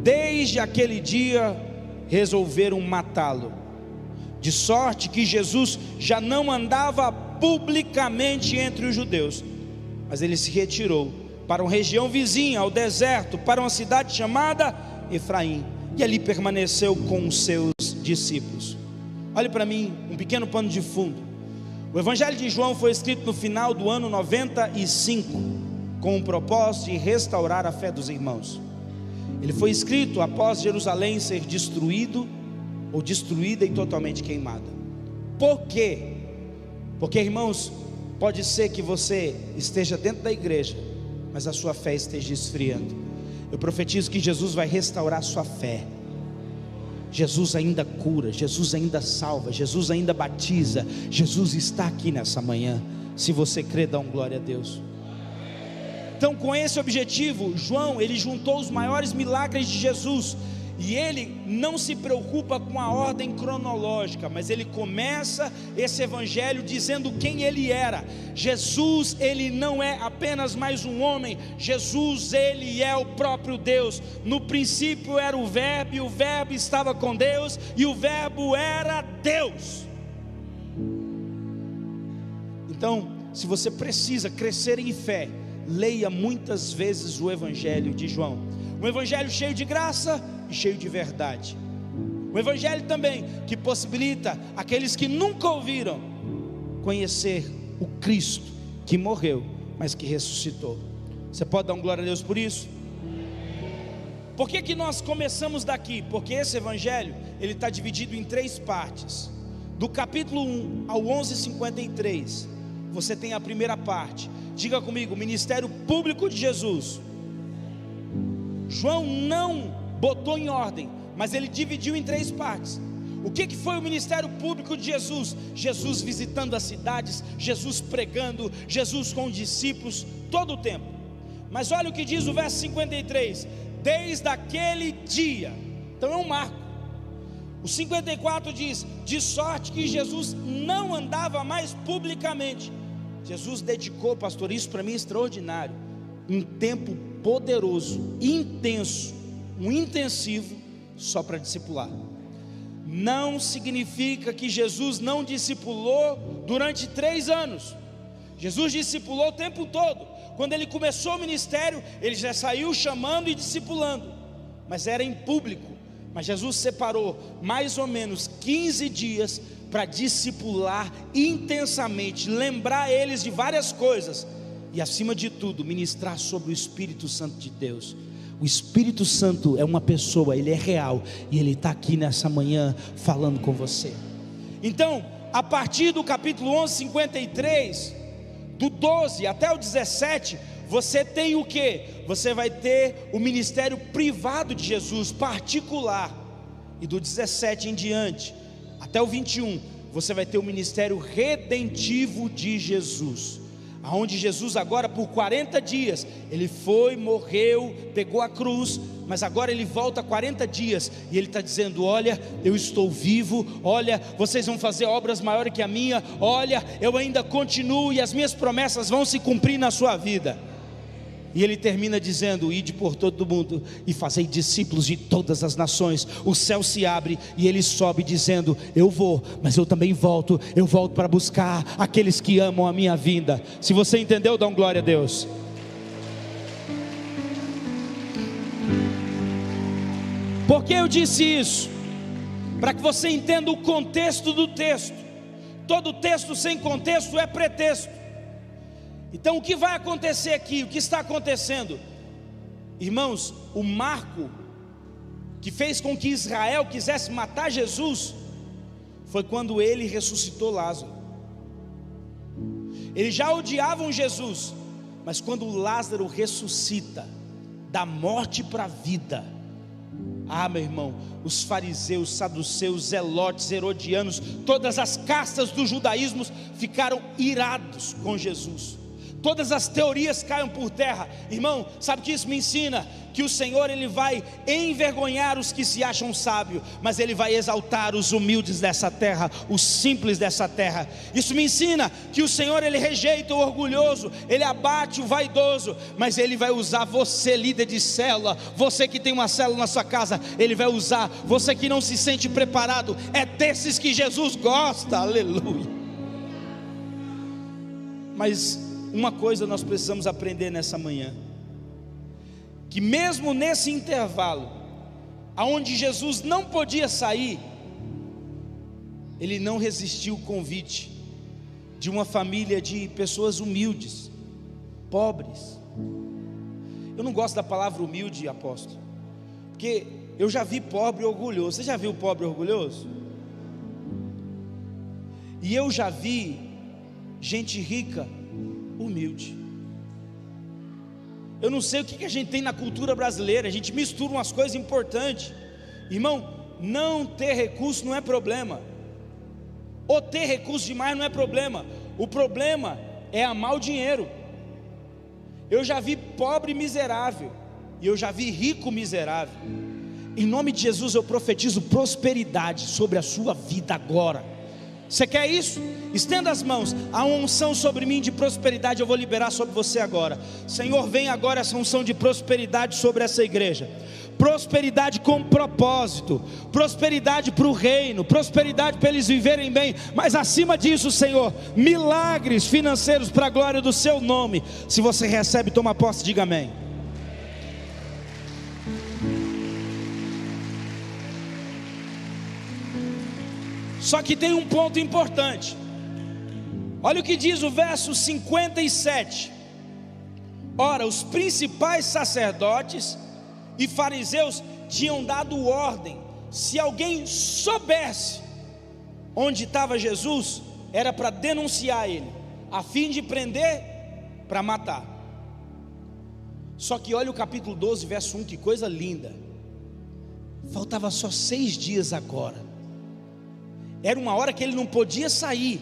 desde aquele dia resolveram matá-lo, de sorte que Jesus já não andava publicamente entre os judeus, mas ele se retirou para uma região vizinha ao deserto, para uma cidade chamada Efraim, e ali permaneceu com os seus discípulos. Olhe para mim, um pequeno pano de fundo. O Evangelho de João foi escrito no final do ano 95, com o propósito de restaurar a fé dos irmãos. Ele foi escrito após Jerusalém ser destruída e totalmente queimada. Por quê? Porque, irmãos, pode ser que você esteja dentro da igreja, mas a sua fé esteja esfriando. Eu profetizo que Jesus vai restaurar a sua fé. Jesus ainda cura, Jesus ainda salva, Jesus ainda batiza. Jesus está aqui nessa manhã. Se você crê, dá glória a Deus. Então, com esse objetivo, João, ele juntou os maiores milagres de Jesus. E ele não se preocupa com a ordem cronológica, mas ele começa esse evangelho dizendo quem ele era. Jesus, ele não é apenas mais um homem. Jesus, ele é o próprio Deus. No princípio era o Verbo, e o Verbo estava com Deus, e o Verbo era Deus. Então, se você precisa crescer em fé, leia muitas vezes o evangelho de João. Um evangelho cheio de graça e cheio de verdade. Um evangelho também que possibilita aqueles que nunca ouviram conhecer o Cristo que morreu, mas que ressuscitou. Você pode dar glória a Deus por isso? Por que nós começamos daqui? Porque esse evangelho, ele está dividido em 3 partes. Do capítulo 1 ao 11:53, você tem a primeira parte. Diga comigo: ministério público de Jesus. João não botou em ordem, mas ele dividiu em 3 partes. O que foi o ministério público de Jesus? Jesus visitando as cidades, Jesus pregando, Jesus com os discípulos, todo o tempo. Mas olha o que diz o verso 53: desde aquele dia. Então é um marco. O 54 diz: de sorte que Jesus não andava mais publicamente. Jesus dedicou, pastor, isso para mim é extraordinário, um tempo poderoso, intenso, um intensivo só para discipular. Não significa que Jesus não discipulou durante 3 anos. Jesus discipulou o tempo todo. Quando ele começou o ministério, ele já saiu chamando e discipulando, mas era em público. Mas Jesus separou mais ou menos 15 dias para discipular intensamente, lembrar eles de várias coisas e, acima de tudo, ministrar sobre o Espírito Santo de Deus. O Espírito Santo é uma pessoa, ele é real, e ele está aqui nessa manhã falando com você. Então, a partir do capítulo 11:53, do 12 até o 17, você tem o que? Você vai ter o ministério privado de Jesus, particular. E do 17 em diante, até o 21, você vai ter o ministério redentivo de Jesus, aonde Jesus agora por 40 dias, ele foi, morreu, pegou a cruz, mas agora ele volta 40 dias, e ele está dizendo: olha, eu estou vivo, olha, vocês vão fazer obras maiores que a minha, olha, eu ainda continuo, e as minhas promessas vão se cumprir na sua vida. E ele termina dizendo: ide por todo mundo e fazei discípulos de todas as nações. O céu se abre e ele sobe dizendo: eu vou, mas eu também volto. Eu volto para buscar aqueles que amam a minha vinda. Se você entendeu, dá glória a Deus. Por que eu disse isso? Para que você entenda o contexto do texto. Todo texto sem contexto é pretexto. Então o que vai acontecer aqui? O que está acontecendo? Irmãos, o marco que fez com que Israel quisesse matar Jesus foi quando ele ressuscitou Lázaro. Eles já odiavam Jesus, mas quando Lázaro ressuscita da morte para a vida, meu irmão, os fariseus, saduceus, zelotes, herodianos, todas as castas do judaísmo ficaram irados com Jesus. Todas as teorias caem por terra. Irmão, sabe o que isso me ensina? Que o Senhor, ele vai envergonhar os que se acham sábios, mas ele vai exaltar os humildes dessa terra, os simples dessa terra. Isso me ensina que o Senhor, ele rejeita o orgulhoso, ele abate o vaidoso, mas ele vai usar você, líder de célula, você que tem uma célula na sua casa, ele vai usar você que não se sente preparado. É desses que Jesus gosta. Aleluia. Mas uma coisa nós precisamos aprender nessa manhã, que mesmo nesse intervalo, aonde Jesus não podia sair, ele não resistiu o convite de uma família de pessoas humildes, pobres. Eu não gosto da palavra humilde, apóstolo, Porque eu já vi pobre orgulhoso. Você já viu pobre orgulhoso? E eu já vi gente rica humilde. Eu não sei o que a gente tem na cultura brasileira. A gente mistura umas coisas importantes. Irmão, não ter recurso não é problema, ou ter recurso demais não é problema. O problema é amar o dinheiro. Eu já vi pobre miserável, e eu já vi rico miserável. Em nome de Jesus eu profetizo prosperidade sobre a sua vida agora. Você quer isso? Estenda as mãos. Há uma unção sobre mim de prosperidade, eu vou liberar sobre você agora. Senhor, vem agora essa unção de prosperidade sobre essa igreja. Prosperidade com propósito, prosperidade para o reino, prosperidade para eles viverem bem, mas acima disso, Senhor, milagres financeiros para a glória do seu nome. Se você recebe, toma posse, diga amém. Só que tem um ponto importante. Olha o que diz o verso 57. Ora, os principais sacerdotes e fariseus tinham dado ordem: se alguém soubesse onde estava Jesus, era para denunciar ele, a fim de prender, para matar. Só que olha o capítulo 12, verso 1, que coisa linda. Faltava só 6 dias agora. Era uma hora que ele não podia sair.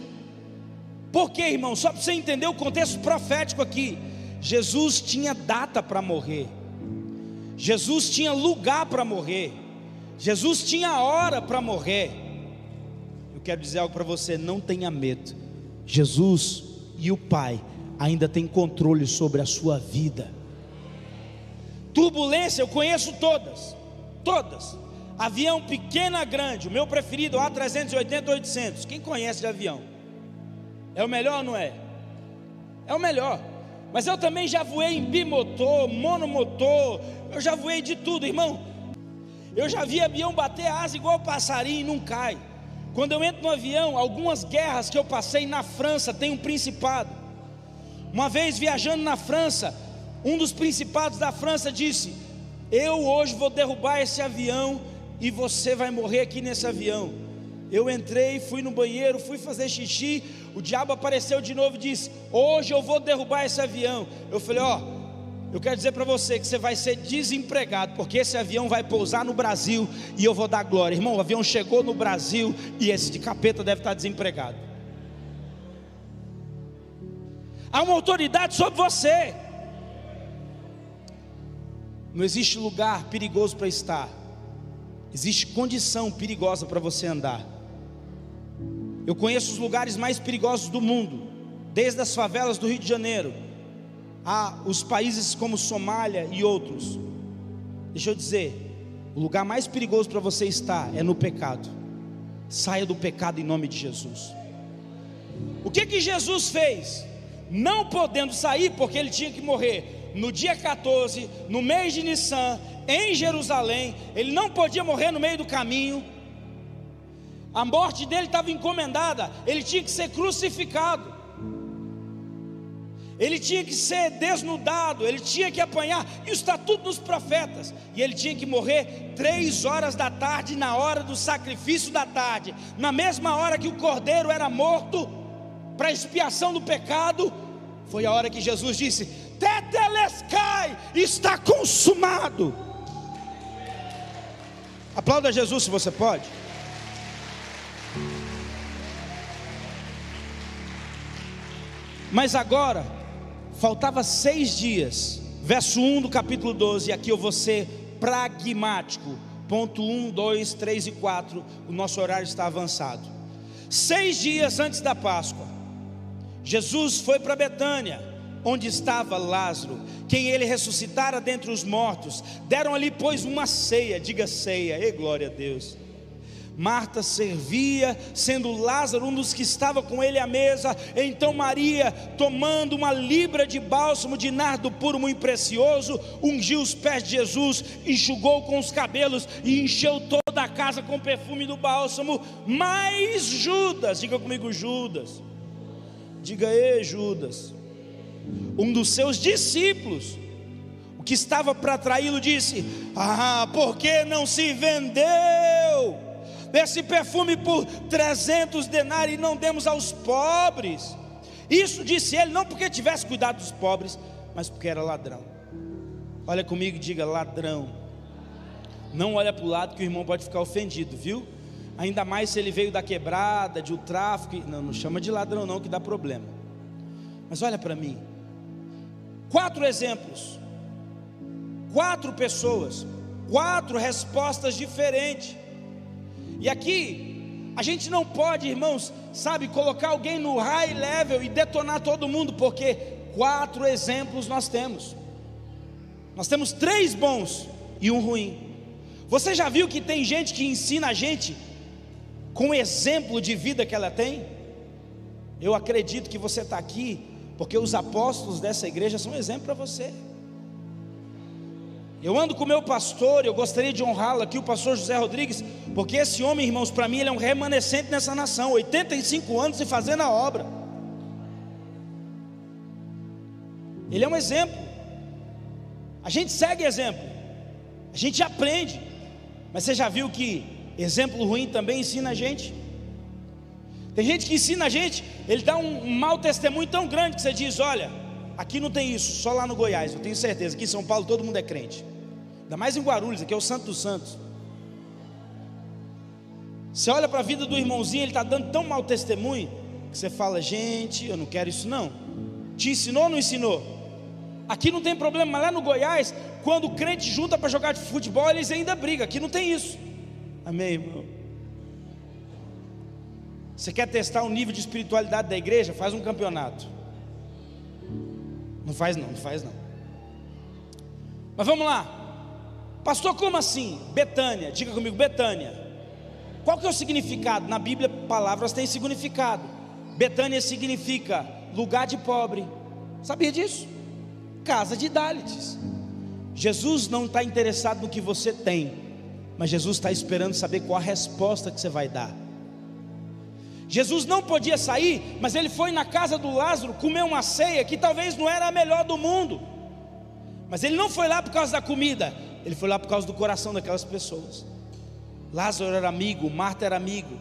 Por quê, irmão? Só para você entender o contexto profético aqui. Jesus tinha data para morrer. Jesus tinha lugar para morrer. Jesus tinha hora para morrer. Eu quero dizer algo para você: não tenha medo. Jesus e o Pai ainda têm controle sobre a sua vida. Turbulência eu conheço todas. Avião pequena, grande. O meu preferido, A380, 800. Quem conhece de avião? É o melhor ou não é? É o melhor. Mas eu também já voei em bimotor, monomotor. Eu já voei de tudo, irmão. Eu já vi avião bater asa igual passarinho e não cai. Quando eu entro no avião, algumas guerras que eu passei na França, tem um principado. Uma vez viajando na França, um dos principados da França disse: eu hoje vou derrubar esse avião e você vai morrer aqui nesse avião. Eu entrei, fui no banheiro, fui fazer xixi. O diabo apareceu de novo e disse: hoje eu vou derrubar esse avião. Eu falei: eu quero dizer para você que você vai ser desempregado, porque esse avião vai pousar no Brasil e eu vou dar glória. Irmão, o avião chegou no Brasil e esse de capeta deve estar desempregado. Há uma autoridade sobre você. Não existe lugar perigoso para estar, existe condição perigosa para você andar. Eu conheço os lugares mais perigosos do mundo, desde as favelas do Rio de Janeiro a os países como Somália e outros. Deixa eu dizer, o lugar mais perigoso para você estar é no pecado. Saia do pecado em nome de Jesus. O que Jesus fez? Não podendo sair, porque ele tinha que morrer no dia 14, no mês de Nissan, em Jerusalém. Ele não podia morrer no meio do caminho. A morte dele estava encomendada. Ele tinha que ser crucificado, ele tinha que ser desnudado, ele tinha que apanhar. Isso está tudo nos profetas. E ele tinha que morrer 3 horas da tarde, na hora do sacrifício da tarde, na mesma hora que o cordeiro era morto para expiação do pecado. Foi a hora que Jesus disse: Tetelescai, está consumado. Aplauda Jesus se você pode. Mas agora, faltava 6 dias, verso 1 do capítulo 12, e aqui eu vou ser pragmático, ponto 1, 2, 3 e 4, o nosso horário está avançado. 6 dias antes da Páscoa, Jesus foi para Betânia, onde estava Lázaro, quem ele ressuscitara dentre os mortos. Deram ali, pois, uma ceia, diga ceia, e glória a Deus. Marta servia, sendo Lázaro um dos que estava com ele à mesa. Então Maria, tomando uma libra de bálsamo de nardo puro muito precioso, ungiu os pés de Jesus, enxugou com os cabelos e encheu toda a casa com o perfume do bálsamo. Mas Judas, diga comigo Judas, diga Judas, um dos seus discípulos. O que estava para traí-lo disse: ah, por que não se vendeu esse perfume por 300 denários e não demos aos pobres? Isso disse ele não porque tivesse cuidado dos pobres, mas porque era ladrão. Olha comigo e diga: ladrão. Não olha para o lado que o irmão pode ficar ofendido, viu? Ainda mais se ele veio da quebrada, de um tráfico. Não chama de ladrão não, que dá problema. Mas olha para mim, 4 exemplos, 4 pessoas, 4 respostas diferentes. E aqui a gente não pode, irmãos, sabe, colocar alguém no high level e detonar todo mundo, porque 4 exemplos nós temos. Nós temos 3 bons e 1 ruim. Você já viu que tem gente que ensina a gente com o exemplo de vida que ela tem? Eu acredito que você está aqui porque os apóstolos dessa igreja são um exemplo para você. Eu ando com o meu pastor, eu gostaria de honrá-lo aqui, o pastor José Rodrigues, porque esse homem, irmãos, para mim ele é um remanescente nessa nação, 85 anos e fazendo a obra. Ele é um exemplo. A gente segue exemplo, a gente aprende. Mas você já viu que exemplo ruim também ensina a gente? Tem gente que ensina a gente, ele dá um mau testemunho tão grande que você diz: olha, aqui não tem isso, só lá no Goiás. Eu tenho certeza, aqui em São Paulo todo mundo é crente. Ainda mais em Guarulhos, aqui é o Santo dos Santos. Você olha para a vida do irmãozinho, ele está dando tão mau testemunho, que você fala: gente, eu não quero isso não. Te ensinou ou não ensinou? Aqui não tem problema, mas lá no Goiás, quando o crente junta para jogar de futebol, eles ainda brigam. Aqui não tem isso. Amém, irmão? Você quer testar o nível de espiritualidade da igreja? Faz um campeonato. Não faz não. Mas vamos lá. Pastor, como assim? Betânia, diga comigo, Betânia. Qual que é o significado? Na Bíblia, palavras têm significado. Betânia significa lugar de pobre. Sabia disso? Casa de dálides. Jesus não está interessado no que você tem, mas Jesus está esperando saber qual a resposta que você vai dar. Jesus não podia sair, mas ele foi na casa do Lázaro comer uma ceia que talvez não era a melhor do mundo. Mas ele não foi lá por causa da comida, ele foi lá por causa do coração daquelas pessoas. Lázaro era amigo, Marta era amigo.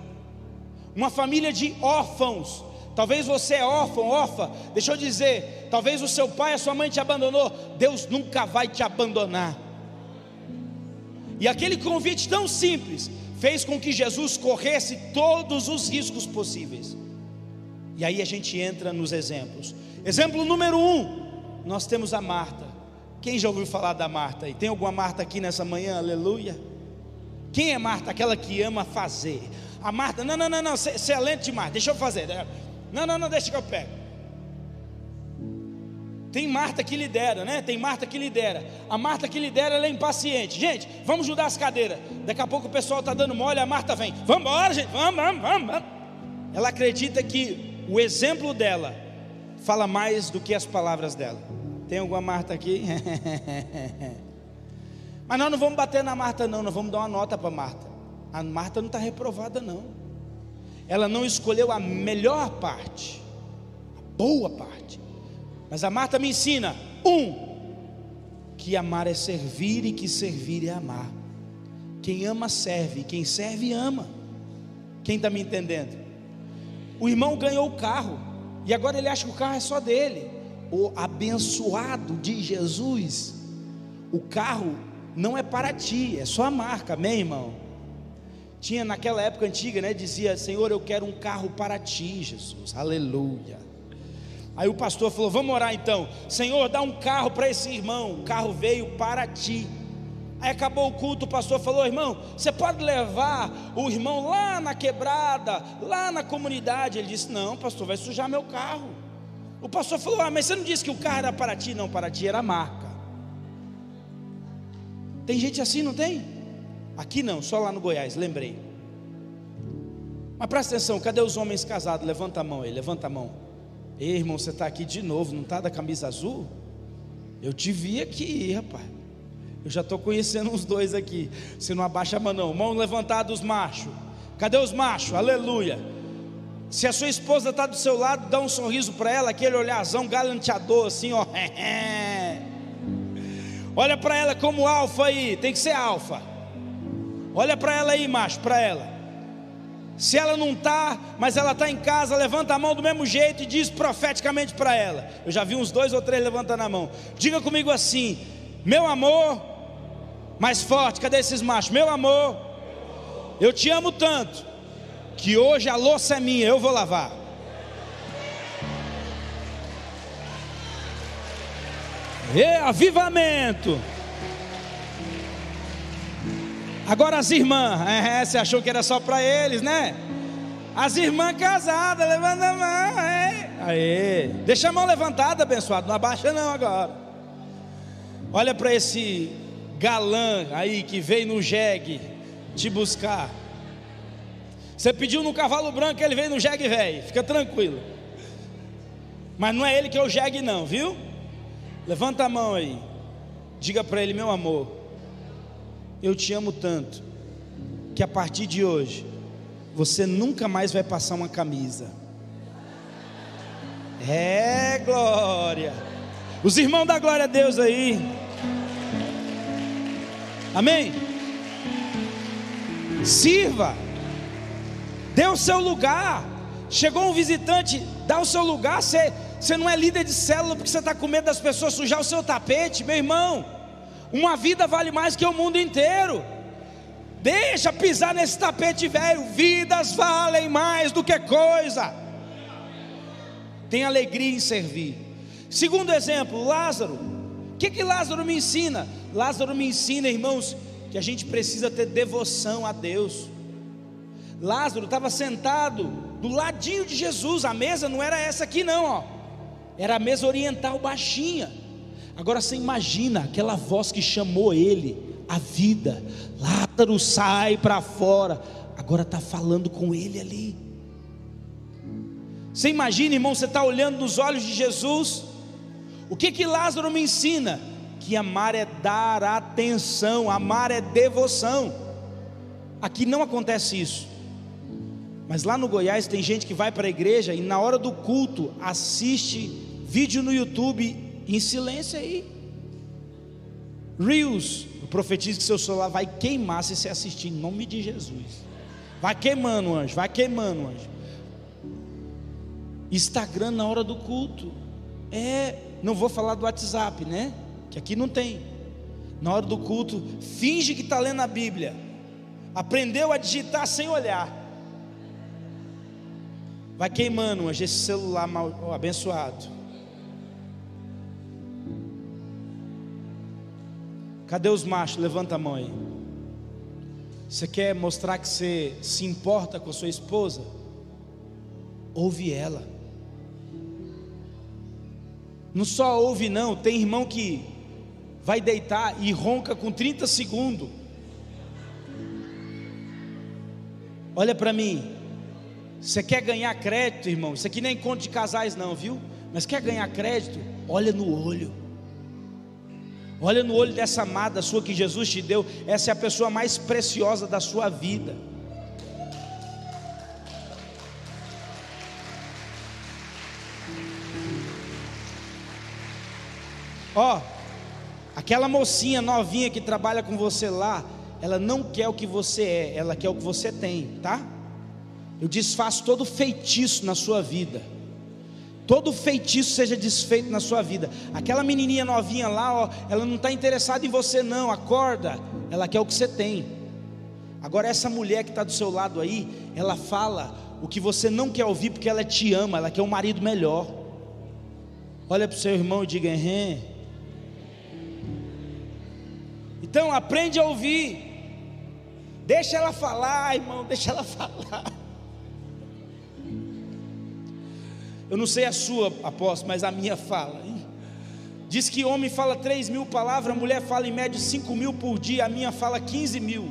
Uma família de órfãos. Talvez você é órfão, órfã. Deixa eu dizer, talvez o seu pai, a sua mãe te abandonou. Deus nunca vai te abandonar. E aquele convite tão simples fez com que Jesus corresse todos os riscos possíveis. E aí a gente entra nos exemplos. Exemplo número 1, nós temos a Marta. Quem já ouviu falar da Marta aí? Tem alguma Marta aqui nessa manhã? Aleluia. Quem é Marta? Aquela que ama fazer. A Marta, não, você é lento demais, deixa eu fazer. Não, deixa que eu pego. Tem Marta que lidera, né? Tem Marta que lidera. A Marta que lidera, ela é impaciente. Gente, vamos ajudar as cadeiras. Daqui a pouco o pessoal está dando mole, a Marta vem. Vamos embora, gente, vamos. Ela acredita que o exemplo dela fala mais do que as palavras dela. Tem alguma Marta aqui? Mas nós não vamos bater na Marta não, nós vamos dar uma nota para Marta. A Marta não está reprovada não. Ela não escolheu a melhor parte, a boa parte. Mas a Marta me ensina: que amar é servir e que servir é amar. Quem ama serve, quem serve ama. Quem está me entendendo? O irmão ganhou o carro e agora ele acha que o carro é só dele. O abençoado de Jesus, o carro não é para ti, é só a marca, amém, irmão? Tinha naquela época antiga, né? Dizia: Senhor, eu quero um carro para ti, Jesus, aleluia. Aí o pastor falou: vamos orar então. Senhor, dá um carro para esse irmão. O carro veio para ti. Aí acabou o culto, o pastor falou: irmão, você pode levar o irmão lá na quebrada, lá na comunidade? Ele disse: não, pastor, vai sujar meu carro. O pastor falou: mas você não disse que o carro era para ti? Não, para ti era a marca. Tem gente assim, não tem? Aqui não, só lá no Goiás, lembrei. Mas presta atenção, cadê os homens casados? Levanta a mão aí, levanta a mão. Ei, irmão, você está aqui de novo, não está da camisa azul? Eu te vi aqui, rapaz. Eu já estou conhecendo uns 2 aqui. Você não abaixa a mão não. Mão levantada os machos. Cadê os machos? Aleluia. Se a sua esposa está do seu lado, dá um sorriso para ela, aquele olharzão galanteador assim, ó. Olha para ela como alfa aí, tem que ser alfa. Olha para ela aí, macho, para ela. Se ela não está, mas ela está em casa, levanta a mão do mesmo jeito e diz profeticamente para ela. Eu já vi uns 2 ou 3 levantando a mão. Diga comigo assim: meu amor, mais forte, cadê esses machos? Meu amor, eu te amo tanto, que hoje a louça é minha, eu vou lavar. Avivamento. Agora as irmãs, você achou que era só para eles, né? As irmãs casadas, levanta a mão, Aê. Deixa a mão levantada, abençoado, não abaixa não agora. Olha para esse galã aí que veio no jegue te buscar. Você pediu no cavalo branco, ele veio no jegue velho, fica tranquilo. Mas não é ele que é o jegue não, viu? Levanta a mão aí, diga para ele: meu amor, eu te amo tanto, que a partir de hoje, você nunca mais vai passar uma camisa. Glória. Os irmãos da glória a Deus aí. Amém? Sirva. Dê o seu lugar. Chegou um visitante, dá o seu lugar. Você não é líder de célula porque você está com medo das pessoas sujar o seu tapete. Meu irmão, uma vida vale mais que o mundo inteiro. Deixa pisar nesse tapete velho. Vidas valem mais do que coisa. Tem alegria em servir. Segundo exemplo, Lázaro. O que Lázaro me ensina? Lázaro me ensina, irmãos, que a gente precisa ter devoção a Deus. Lázaro estava sentado do ladinho de Jesus. A mesa não era essa aqui não, ó. Era a mesa oriental baixinha. Agora você imagina aquela voz que chamou ele à vida: Lázaro, sai para fora. Agora está falando com ele ali. Você imagina, irmão, você está olhando nos olhos de Jesus. O que Lázaro me ensina? Que amar é dar atenção, amar é devoção. Aqui não acontece isso, mas lá no Goiás tem gente que vai para a igreja e na hora do culto assiste vídeo no YouTube em silêncio aí. Reels, eu profetizo que seu celular vai queimar se você assistir, em nome de Jesus. Vai queimando, anjo, vai queimando, anjo. Instagram na hora do culto. Não vou falar do WhatsApp, né? Que aqui não tem. Na hora do culto, finge que está lendo a Bíblia. Aprendeu a digitar sem olhar. Vai queimando, anjo, esse celular mal abençoado. Cadê os machos? Levanta a mão aí. Você quer mostrar que você se importa com a sua esposa? Ouve ela. Não só ouve não, tem irmão que vai deitar e ronca com 30 segundos. Olha para mim. Você quer ganhar crédito, irmão? Isso aqui não é encontro de casais não, viu? Mas quer ganhar crédito? Olha no olho. Olha no olho dessa amada sua que Jesus te deu. Essa é a pessoa mais preciosa da sua vida. Aquela mocinha novinha que trabalha com você lá, ela não quer o que você é, ela quer o que você tem, tá? Eu desfaço todo feitiço na sua vida. Todo feitiço seja desfeito na sua vida. Aquela menininha novinha lá, ela não está interessada em você não, acorda. Ela quer o que você tem. Agora essa mulher que está do seu lado aí, ela fala o que você não quer ouvir porque ela te ama, ela quer um marido melhor. Olha para o seu irmão e diga: Então aprende a ouvir. Deixa ela falar, irmão, deixa ela falar. Eu não sei a sua, apóstolo, mas a minha fala. Diz que homem fala 3.000 palavras, a mulher fala em média 5.000 por dia, a minha fala 15.000.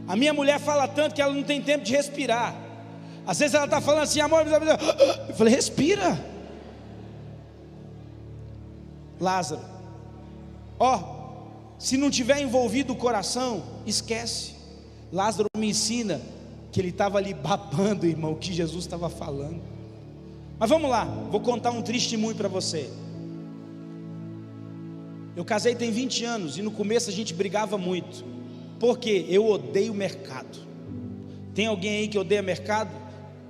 A minha mulher fala tanto que ela não tem tempo de respirar. Às vezes ela está falando assim: amor, eu falei: respira. Lázaro, se não tiver envolvido o coração, esquece. Lázaro me ensina que ele estava ali babando, irmão, o que Jesus estava falando. Mas vamos lá, vou contar um testemunho para você. Eu casei tem 20 anos e no começo a gente brigava muito, porque eu odeio mercado. Tem alguém aí que odeia mercado?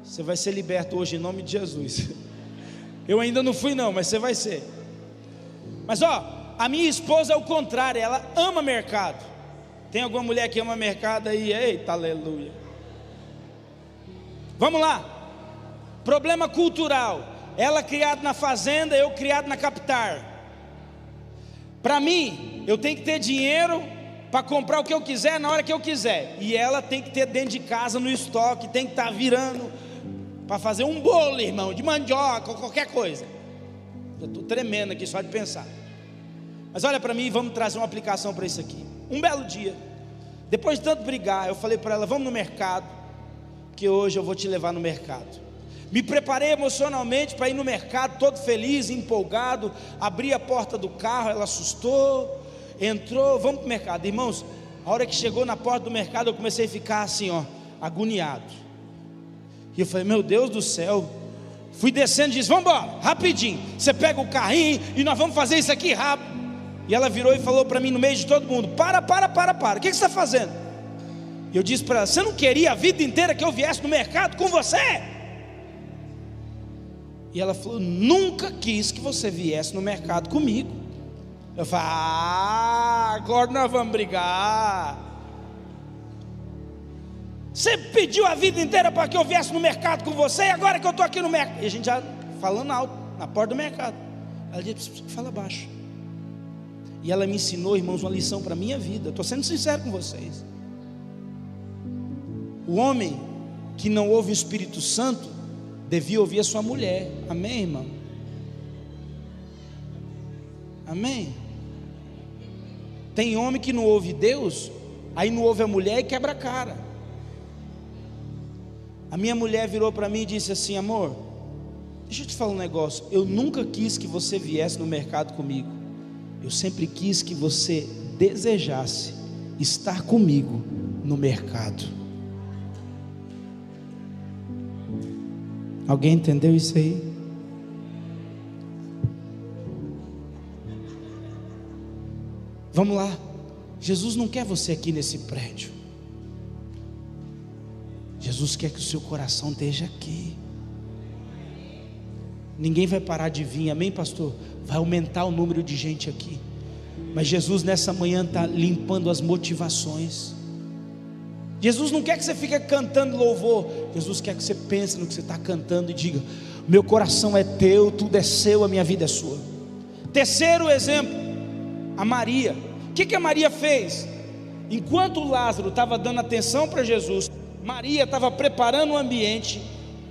Você vai ser liberto hoje em nome de Jesus. Eu ainda não fui não, mas você vai ser. Mas a minha esposa é o contrário, ela ama mercado. Tem alguma mulher que ama mercado aí? Eita, aleluia. Vamos lá. Problema cultural. Ela criada na fazenda, eu criado na capital. Para mim, eu tenho que ter dinheiro para comprar o que eu quiser na hora que eu quiser. E ela tem que ter dentro de casa no estoque, tem que estar virando para fazer um bolo, irmão, de mandioca ou qualquer coisa. Eu estou tremendo aqui só de pensar. Mas olha para mim, vamos trazer uma aplicação para isso aqui. Um belo dia, depois de tanto brigar, eu falei para ela: vamos no mercado, que hoje eu vou te levar no mercado. Me preparei emocionalmente para ir no mercado, todo feliz, empolgado. Abri a porta do carro, ela assustou, entrou, vamos para o mercado. Irmãos, a hora que chegou na porta do mercado, eu comecei a ficar assim, agoniado. E eu falei: meu Deus do céu. Fui descendo e disse: vamos embora, rapidinho. Você pega o carrinho e nós vamos fazer isso aqui rápido. E ela virou e falou para mim no meio de todo mundo: para, o que você está fazendo? E eu disse para ela: você não queria a vida inteira que eu viesse no mercado com você? E ela falou: nunca quis que você viesse no mercado comigo. Eu falei: agora nós vamos brigar. Você pediu a vida inteira para que eu viesse no mercado com você, e agora que eu estou aqui no mercado. E a gente já falando alto, na porta do mercado. Ela disse: fala baixo. E ela me ensinou, irmãos, uma lição para a minha vida. Estou sendo sincero com vocês. O homem que não ouve o Espírito Santo devia ouvir a sua mulher. Amém, irmão? Amém? Tem homem que não ouve Deus, aí não ouve a mulher e quebra a cara. A minha mulher virou para mim e disse assim: amor, deixa eu te falar um negócio. Eu nunca quis que você viesse no mercado comigo. Eu sempre quis que você desejasse estar comigo no mercado. Alguém entendeu isso aí? Vamos lá. Jesus não quer você aqui nesse prédio. Jesus quer que o seu coração esteja aqui. Ninguém vai parar de vir, amém, pastor? Vai aumentar o número de gente aqui. Mas Jesus nessa manhã está limpando as motivações. Jesus não quer que você fique cantando louvor. Jesus quer que você pense no que você está cantando e diga: meu coração é teu, tudo é seu, a minha vida é sua. Terceiro exemplo, a Maria. O que a Maria fez? Enquanto Lázaro estava dando atenção para Jesus, Maria estava preparando o ambiente.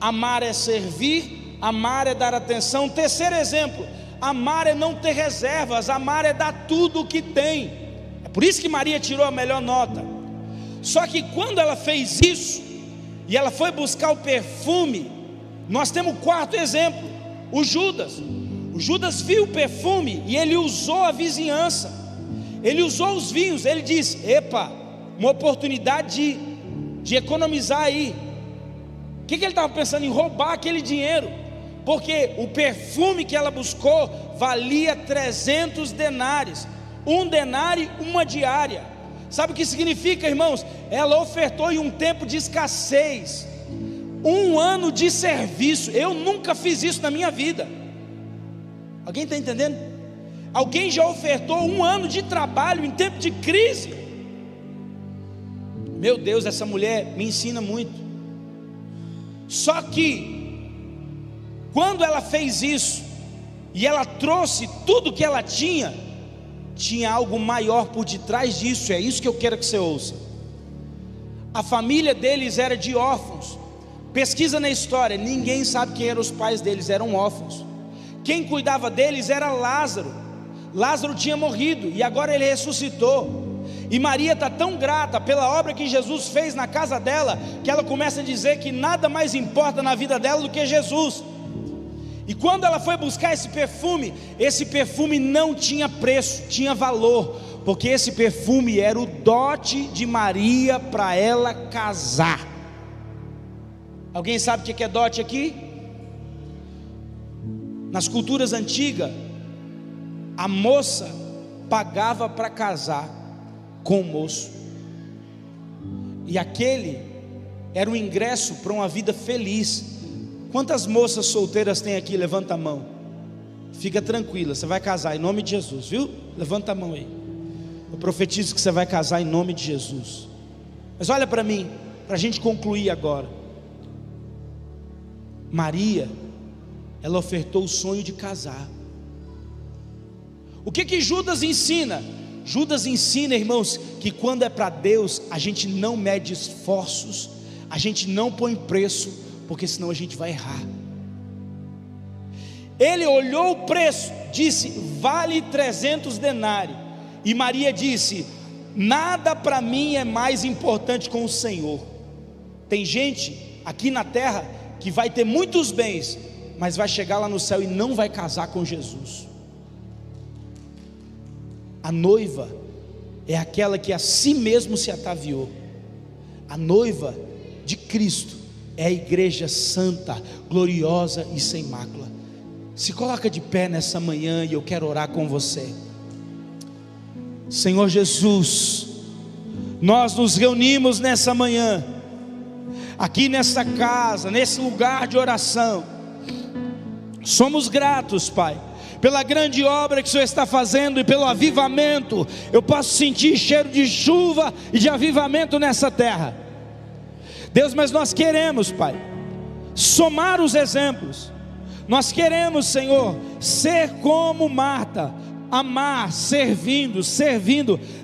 Amar é servir, amar é dar atenção. Terceiro exemplo, amar é não ter reservas, amar é dar tudo o que tem. É por isso que Maria tirou a melhor nota. Só que quando ela fez isso, e ela foi buscar o perfume, nós temos o quarto exemplo, o Judas. O Judas viu o perfume e ele usou a vizinhança, ele usou os vinhos. Ele disse: epa, uma oportunidade de economizar aí. O que ele estava pensando? Em roubar aquele dinheiro, porque o perfume que ela buscou valia 300 denários, um denário, uma diária. Sabe o que significa, irmãos? Ela ofertou em um tempo de escassez, 1 ano de serviço. Eu nunca fiz isso na minha vida. Alguém está entendendo? Alguém já ofertou 1 ano de trabalho em tempo de crise? Meu Deus, essa mulher me ensina muito. Só que quando ela fez isso e ela trouxe tudo que ela tinha algo maior por detrás disso. É isso que eu quero que você ouça. A família deles era de órfãos. Pesquisa na história, ninguém sabe quem eram os pais deles, eram órfãos. Quem cuidava deles era Lázaro. Lázaro tinha morrido e agora ele ressuscitou. E Maria está tão grata pela obra que Jesus fez na casa dela, que ela começa a dizer que nada mais importa na vida dela do que Jesus. E quando ela foi buscar esse perfume não tinha preço, tinha valor, porque esse perfume era o dote de Maria para ela casar. Alguém sabe o que é dote aqui? Nas culturas antigas, a moça pagava para casar com o moço, e aquele era o ingresso para uma vida feliz. Quantas moças solteiras tem aqui? Levanta a mão. Fica tranquila, você vai casar em nome de Jesus, viu? Levanta a mão aí. Eu profetizo que você vai casar em nome de Jesus. Mas olha para mim, para a gente concluir agora. Maria, ela ofertou o sonho de casar. O que Judas ensina? Judas ensina, irmãos, que quando é para Deus, a gente não mede esforços, a gente não põe preço, porque senão a gente vai errar. Ele olhou o preço, disse: vale 300 denários. E Maria disse: nada para mim é mais importante com o Senhor. Tem gente aqui na terra que vai ter muitos bens, mas vai chegar lá no céu e não vai casar com Jesus. A noiva é aquela que a si mesmo se ataviou. A noiva de Cristo é a igreja santa, gloriosa e sem mácula. Se coloca de pé nessa manhã e eu quero orar com você. Senhor Jesus, nós nos reunimos nessa manhã, aqui nessa casa, nesse lugar de oração. Somos gratos, Pai, pela grande obra que o Senhor está fazendo e pelo avivamento. Eu posso sentir cheiro de chuva e de avivamento nessa terra, Deus, mas nós queremos, Pai, somar os exemplos. Nós queremos, Senhor, ser como Marta, amar, servindo.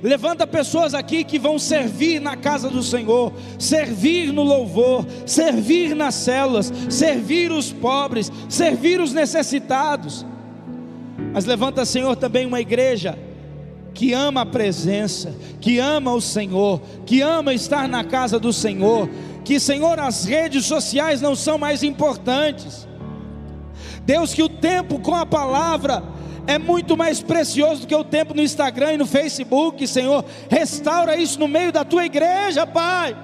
Levanta pessoas aqui que vão servir na casa do Senhor, servir no louvor, servir nas células, servir os pobres, servir os necessitados. Mas levanta, Senhor, também uma igreja que ama a presença, que ama o Senhor, que ama estar na casa do Senhor. Que, Senhor, as redes sociais não são mais importantes. Deus, que o tempo com a palavra é muito mais precioso do que o tempo no Instagram e no Facebook. Senhor, restaura isso no meio da tua igreja, Pai.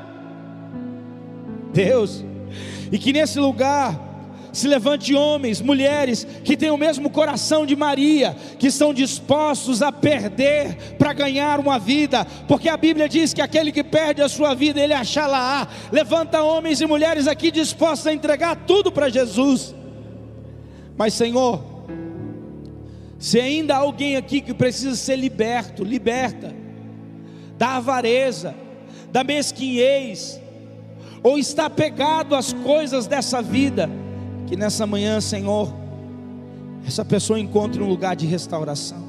Deus, e que nesse lugar se levante homens, mulheres que têm o mesmo coração de Maria, que estão dispostos a perder para ganhar uma vida, porque a Bíblia diz que aquele que perde a sua vida, ele achará. Levanta homens e mulheres aqui dispostos a entregar tudo para Jesus. Mas, Senhor, se ainda há alguém aqui que precisa ser liberta da avareza, da mesquinhez, ou está pegado às coisas dessa vida, que nessa manhã, Senhor, essa pessoa encontre um lugar de restauração.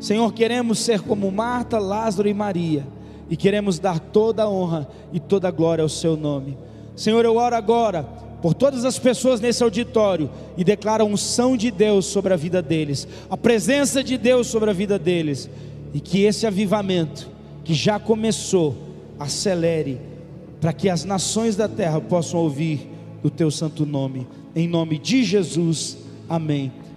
Senhor, queremos ser como Marta, Lázaro e Maria, e queremos dar toda a honra e toda a glória ao seu nome. Senhor, eu oro agora por todas as pessoas nesse auditório e declaro a unção de Deus sobre a vida deles, a presença de Deus sobre a vida deles, e que esse avivamento que já começou acelere, para que as nações da terra possam ouvir o teu santo nome, em nome de Jesus, amém.